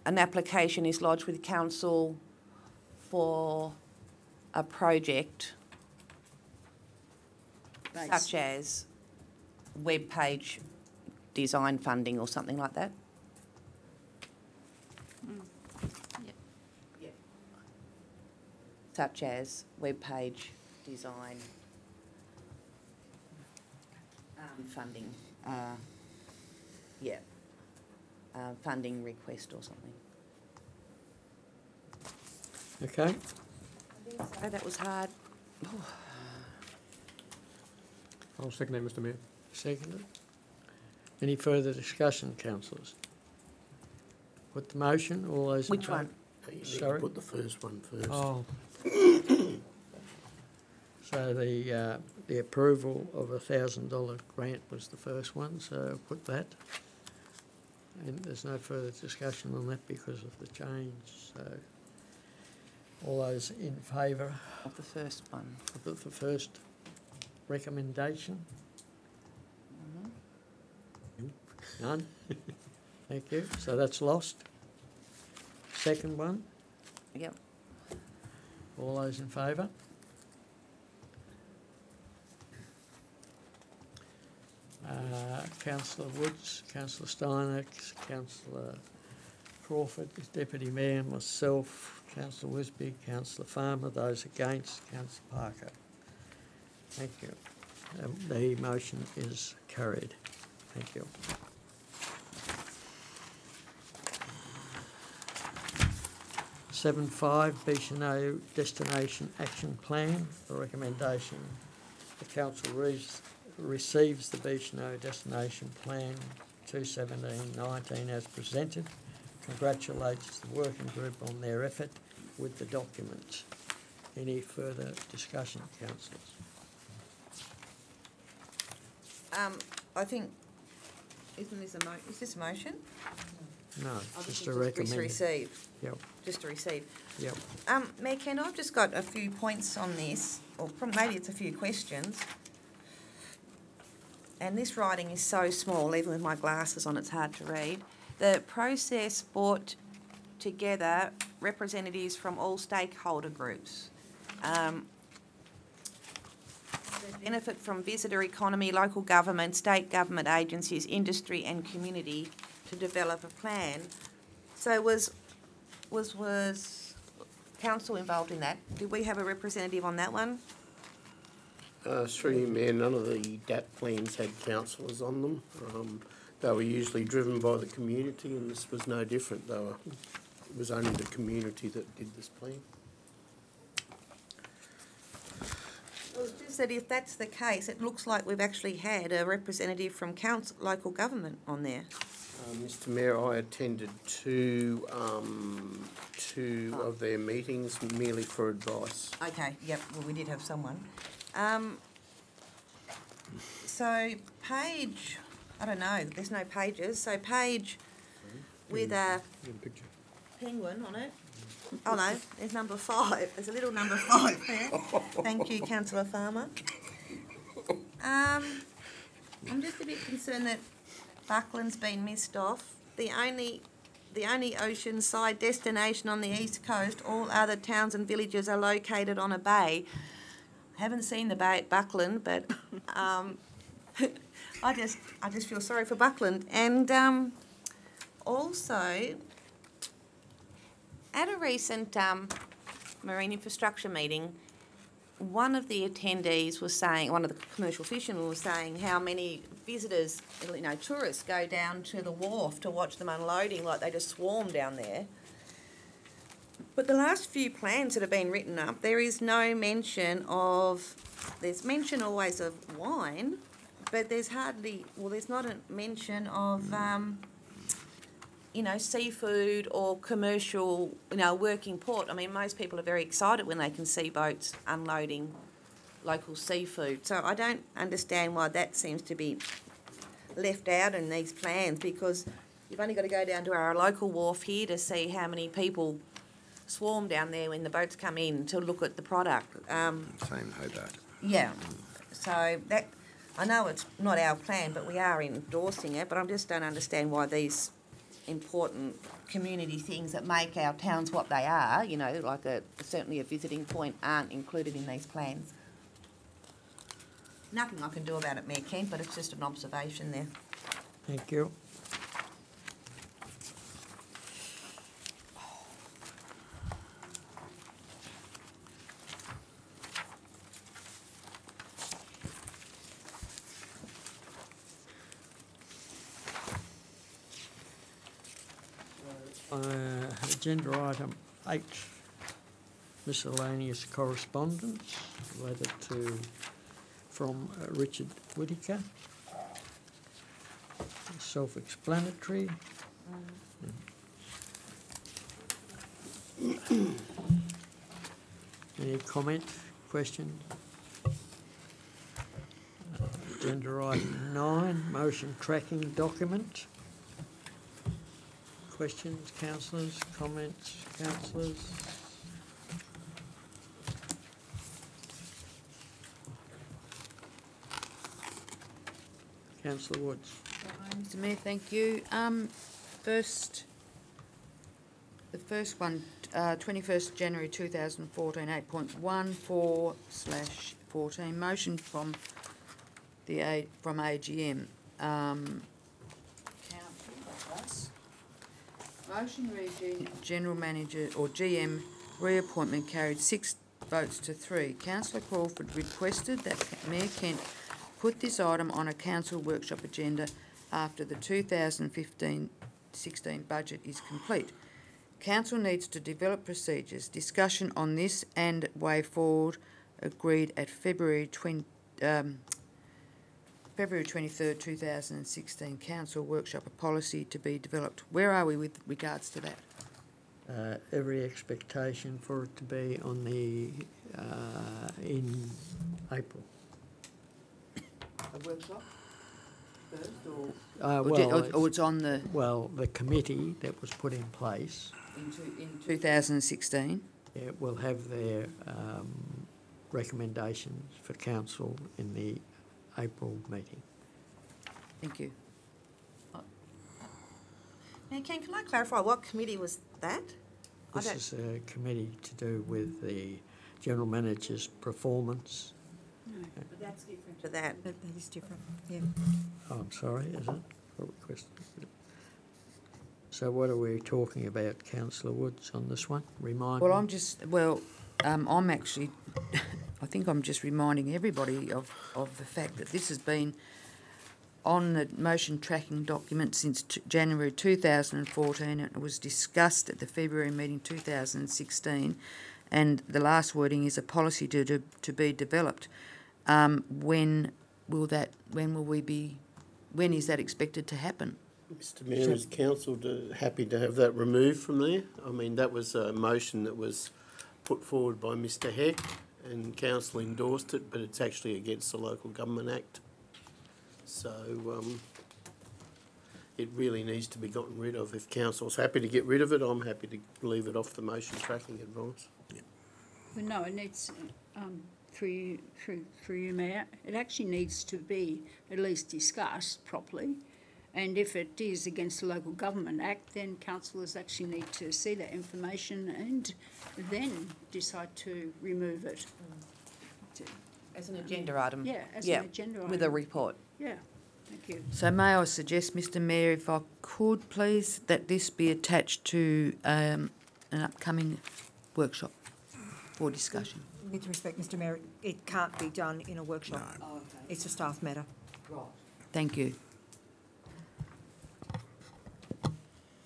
an application is lodged with council for a project such as web page design funding or something like that. Such as web page design funding, funding request or something. Okay. I think so. That was hard. I'll second that, Mr Mayor. Seconded. Any further discussion, councillors? Put the motion, all those in Which favour? one? You need Sorry? to put the first one first. Oh. So the approval of $1,000 grant was the first one, so I'll put that. And there's no further discussion on that because of the change, so all those in favour Of the first one. of the first recommendation? None? Thank you. So that's lost. Second one, Yep. all those in favour? Councillor Woods, Councillor Steiner, Councillor Crawford, Deputy Mayor, myself, Councillor Wisby, Councillor Farmer, those against, Councillor Parker. Thank you. The motion is carried. Thank you. Seven five, Bicheno Destination Action Plan. The recommendation, the council receives the Bicheno Destination Plan 2017-19 as presented. Congratulates the working group on their effort with the documents. Any further discussion, councillors? I think, isn't this is this a motion? No, Oh, this just is a just recommend. receive. Yep, Just to receive. yep. Mayor Ken, I've just got a few points on this, or maybe it's a few questions. And this writing is so small, even with my glasses on, it's hard to read. The process brought together representatives from all stakeholder groups. Benefit from visitor economy, local government, state government agencies, industry and community to develop a plan. So was council involved in that? Did we have a representative on that one? Through you, Mayor, none of the DAP plans had councillors on them. They were usually driven by the community, and this was no different. It was only the community that did this plan. Well, it's just that if that's the case, it looks like we've actually had a representative from council, local government on there. Mr Mayor, I attended two of their meetings merely for advice. Okay, yep, well, we did have someone. So page, I don't know, there's no pages, so page with a Picture. penguin on it. Oh no, there's number 5, there's a little number 5 there. Thank you, Councillor Farmer. I'm just a bit concerned that Buckland's been missed off. The only oceanside destination on the east coast, all other towns and villages are located on a bay. I haven't seen the bay at Buckland, but I just feel sorry for Buckland. And also, at a recent marine infrastructure meeting, one of the attendees was saying, one of the commercial fishermen was saying how many visitors, tourists go down to the wharf to watch them unloading, like they just swarm down there. But the last few plans that have been written up, there is no mention of, there's mention always of wine, but there's not a mention of seafood or commercial, working port. I mean, most people are very excited when they can see boats unloading local seafood. So I don't understand why that seems to be left out in these plans, because you've only got to go down to our local wharf here to see how many people swarm down there when the boats come in to look at the product. Same Hobart. Yeah. So that, I know it's not our plan, but we are endorsing it, but I just don't understand why these important community things that make our towns what they are, like certainly a visiting point, aren't included in these plans. Nothing I can do about it, Mayor Kent, but it's just an observation there. Thank you. Agenda item 8, miscellaneous correspondence related to from Richard Whittaker. Self-explanatory. Any comment, question? Agenda item 9, motion tracking document. Questions, councillors, comments, councillors? Councillor Woods. Mr Mayor, thank you. The first one, 21st January 2014, 8.14/14, motion from AGM. Motion read General Manager or GM reappointment carried 6 votes to 3. Councillor Crawford requested that Mayor Kent put this item on a council workshop agenda after the 2015-16 budget is complete. Council needs to develop procedures. Discussion on this and way forward agreed at February 23rd, 2016 council workshop, a policy to be developed. Where are we with regards to that? Every expectation for it to be on the in April. A workshop first, Well, it's on the the committee that was put in place. in 2016. Will have their recommendations for council in the April meeting. Thank you. Mayor Kent, can I clarify what committee was that? This is a committee to do with the general manager's performance. No, but that's different to that. That is different, yeah. Oh, I'm sorry, is it? For request. So what are we talking about, Councillor Woods, on this one? Remind me. I'm actually, I think I'm just reminding everybody of the fact that this has been on the motion tracking document since January 2014, and it was discussed at the February meeting 2016, and the last wording is a policy to be developed. When is that expected to happen? Mr Mayor, is council happy to have that removed from there? I mean, that was a motion that was put forward by Mr Heck and council endorsed it, but it's actually against the Local Government Act. So it really needs to be gotten rid of. If council's happy to get rid of it, I'm happy to leave it off the motion tracking advice. Yeah. Well, no, it needs, through you, Mayor, it actually needs to be at least discussed properly. And if it is against the Local Government Act, then councillors actually need to see that information and then decide to remove it. As an agenda item? Yeah, as an agenda item. With a report? Yeah, thank you. So may I suggest, Mr Mayor, if I could please, that this be attached to an upcoming workshop for discussion. With respect, Mr Mayor, it can't be done in a workshop. No. Oh, okay. It's a staff matter. Right. Thank you.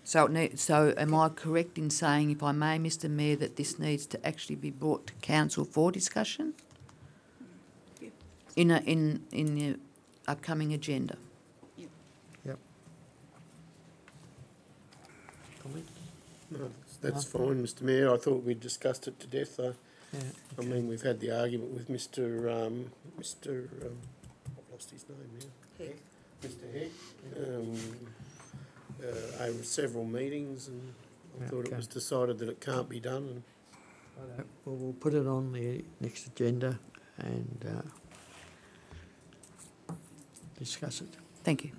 So am I correct in saying, if I may, Mr Mayor, that this needs to actually be brought to council for discussion? Yep. In the upcoming agenda? Yep. Yep. That's fine, Mr Mayor. I thought we'd discussed it to death, though. Yeah, I mean, we've had the argument with Mr. I've lost his name now. Heck. Mr Heck. Over several meetings, and I thought it was decided that it can't be done. And well, we'll put it on the next agenda and discuss it. Thank you.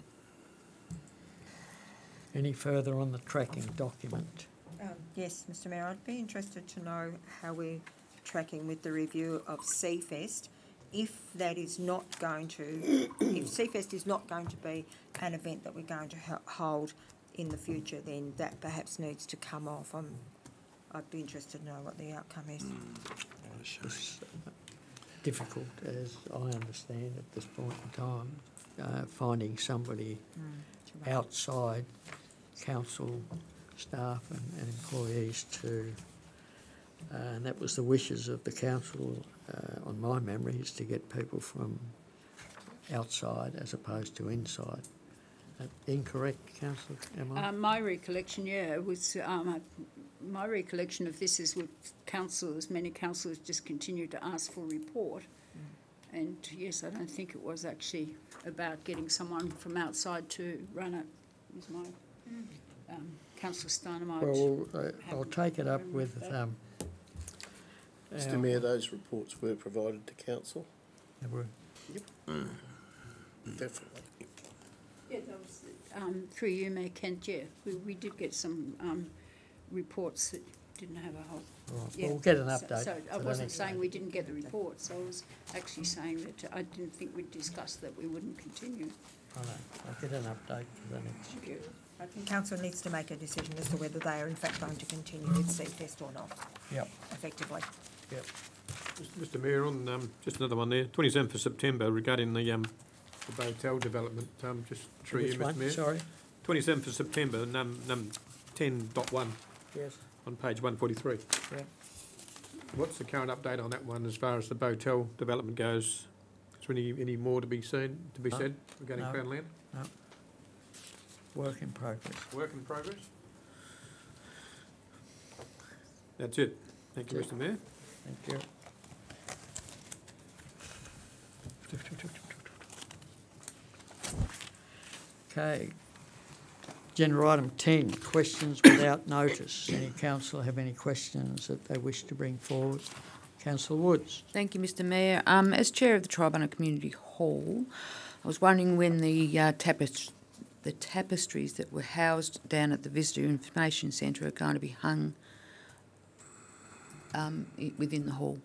Any further on the tracking document? Yes, Mr Mayor, I'd be interested to know how we're tracking with the review of Seafest. If that is not going to, if Seafest is not going to be an event that we're going to hold in the future, then that perhaps needs to come off. I'd be interested to know what the outcome is. It's difficult, as I understand at this point in time, finding somebody outside council staff and employees to, and that was the wishes of the council, on my memory, is to get people from outside as opposed to inside. Incorrect, Councillor Emma? My recollection, was my recollection of this is with councillors, many councillors just continued to ask for a report. And yes, I don't think it was actually about getting someone from outside to run it. Was my Councillor Steiner might. Well, I'll take it up with. Mr Mayor, those reports were provided to council. They were. Yep. Definitely. Yeah, that was through you, Mayor Kent. Yeah, we did get some reports that didn't have a whole. Right. Yeah. Well, we'll get an update. So I wasn't saying we didn't get the reports. I was actually saying that I didn't think we'd discussed that we wouldn't continue. I know. I'll get an update for the next. Thank you. I think council needs to make a decision as to whether they are in fact going to continue with Seafest or not. Yep. Effectively. Yep. Mr Mayor, on just another one there, 27th of September regarding the hotel development. Just through you, Mr Mayor. Sorry. 27th of September, num 10.1. Yes. On page 143. Yeah. What's the current update on that one as far as the hotel development goes? Is there any more to be said regarding Crown Land? No. Work in progress. Work in progress. That's it. Thank you, Mr Mayor. Thank you. Okay. Agenda item 10, questions without notice. Any councillor have any questions that they wish to bring forward? Councillor Woods. Thank you, Mr Mayor. As Chair of the Tribunal Community Hall, I was wondering when the tapestries that were housed down at the Visitor Information Centre are going to be hung within the hall.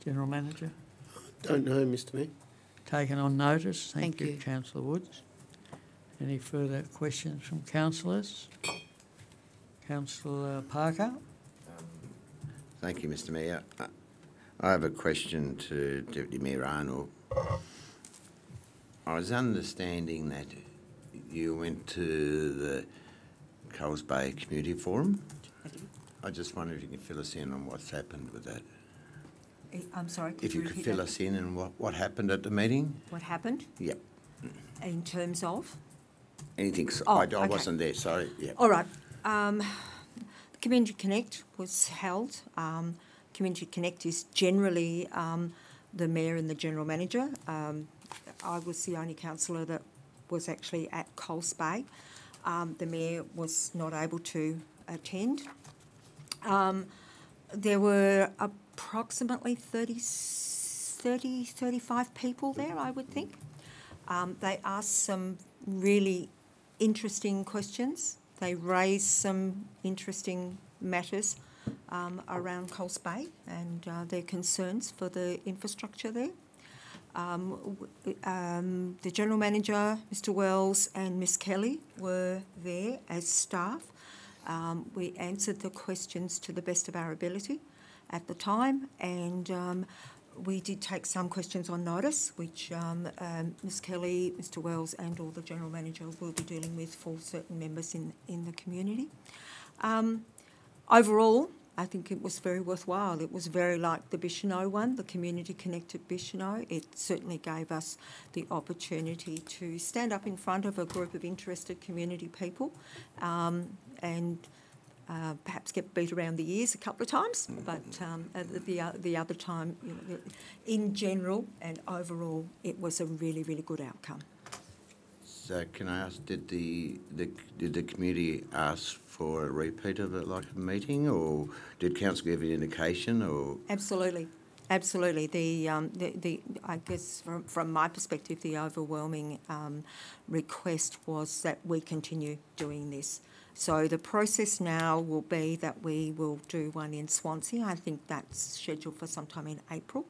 General Manager. Don't know, Mr Mayor. Taken on notice. Thank Thank you. Councillor Woods. Any further questions from councillors? Councillor Parker. Thank you, Mr Mayor. I have a question to Deputy Mayor Arnold. I was understanding that you went to the Coles Bay Community Forum. I just wonder if you can fill us in on what's happened with that. I'm sorry, If you could fill us in on what happened at the meeting. What happened? Yep. In terms of? Anything. Oh, I wasn't there, sorry. Yep. All right. Community Connect was held. Community Connect is generally the Mayor and the General Manager. I was the only councillor that was actually at Coles Bay. The Mayor was not able to attend. There were approximately 35 people there, I would think. They asked some really interesting questions. They raised some interesting matters around Coles Bay and their concerns for the infrastructure there. The General Manager, Mr Wells and Miss Kelly were there as staff. We answered the questions to the best of our ability at the time, and we did take some questions on notice, which Ms Kelly, Mr Wells and all the General Manager will be dealing with for certain members in the community. Overall, I think it was very worthwhile. It was very like the Bicheno one, the Community Connected Bicheno. It certainly gave us the opportunity to stand up in front of a group of interested community people and perhaps get beat around the ears a couple of times, but the other time, in general and overall, it was a really, really good outcome. So can I ask, did the community ask for a repeat of it, like a meeting, or did council give an indication, or? Absolutely. Absolutely. I guess from my perspective, the overwhelming request was that we continue doing this. So the process now will be that we will do one in Swansea. I think that's scheduled for sometime in April,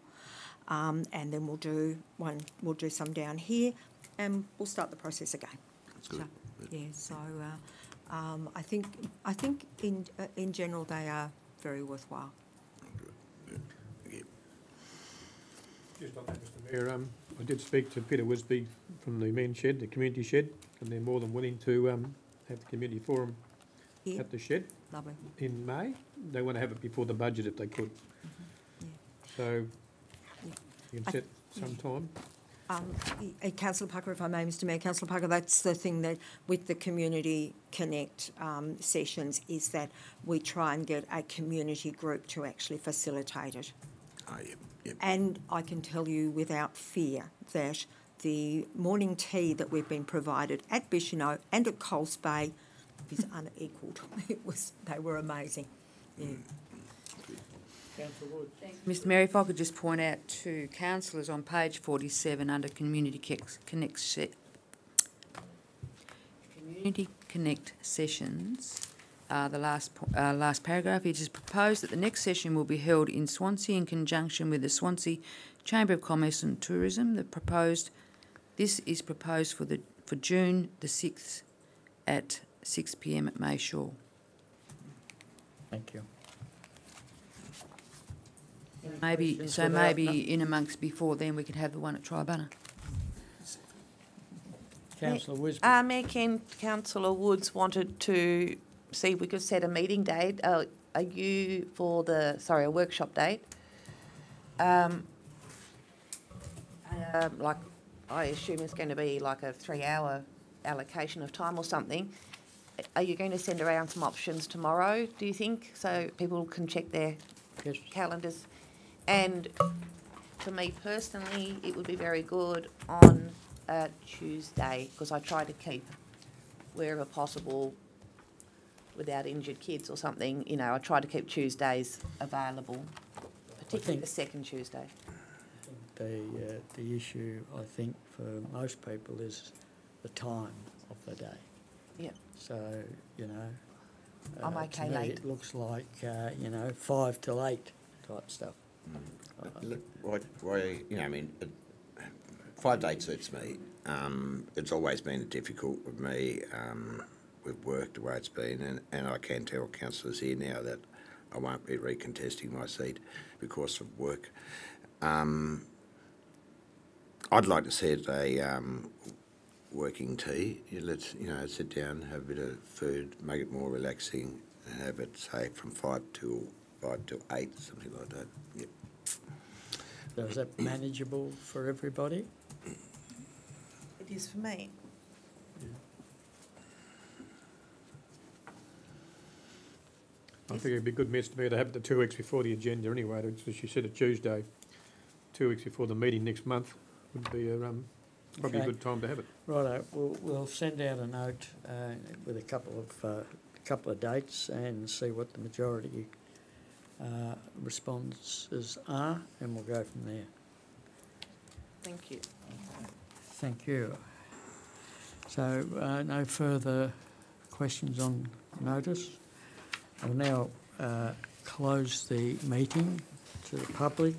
and then we'll do some down here, and we'll start the process again. That's good. So, I think in general they are very worthwhile. Just on that, Mr Mayor, I did speak to Peter Wisby from the men's shed, the community shed, and they're more than willing to have the community forum at the shed. Lovely. In May. They want to have it before the budget if they could. So you can set some time. Councillor Parker, if I may, Mr Mayor, Councillor Parker, that's the thing that with the Community Connect sessions is that we try and get a community group to actually facilitate it. Oh, yep. And I can tell you without fear that the morning tea that we've been provided at Bicheno and at Coles Bay is unequalled. They were amazing. Yeah. Councillor Woods. Mr Mayor, if I could just point out to councillors on page 47 under Community Connect sessions, the last paragraph, it is proposed that the next session will be held in Swansea in conjunction with the Swansea Chamber of Commerce and Tourism. This is proposed for June the 6th at 6 p.m. at Mayshore. Thank you. Maybe in amongst before then we could have the one at Tribunna. Councillor Wisby. Mayor Councillor Woods wanted to see if we could set a meeting date. Are you for a workshop date? Like, I assume it's going to be like a 3-hour allocation of time or something. Are you going to send around some options tomorrow, do you think, so people can check their calendars? And for me personally, it would be very good on a Tuesday, because I try to keep, wherever possible, without injured kids or something, I try to keep Tuesdays available, particularly the second Tuesday. The issue, I think, for most people is the time of the day. Yeah. So, I'm okay to me late. it looks like, 5 till 8 type stuff. Why, 5 dates suits me. It's always been difficult with me with work the way it's been, and I can tell councillors here now that I won't be recontesting my seat because of work. I'd like to set a working tea. Let's sit down, have a bit of food, make it more relaxing, and have it say from 5 till 8, something like that. Yep. So is that manageable for everybody? It is for me. I think it'd be good, Mr Mayor, to have it the 2 weeks before the agenda anyway. As you said, a Tuesday, 2 weeks before the meeting next month would be probably a good time to have it. Righto, we'll send out a note with a couple of dates and see what the majority responses are, and we'll go from there. Thank you. Thank you. So no further questions on notice. I'll now close the meeting to the public.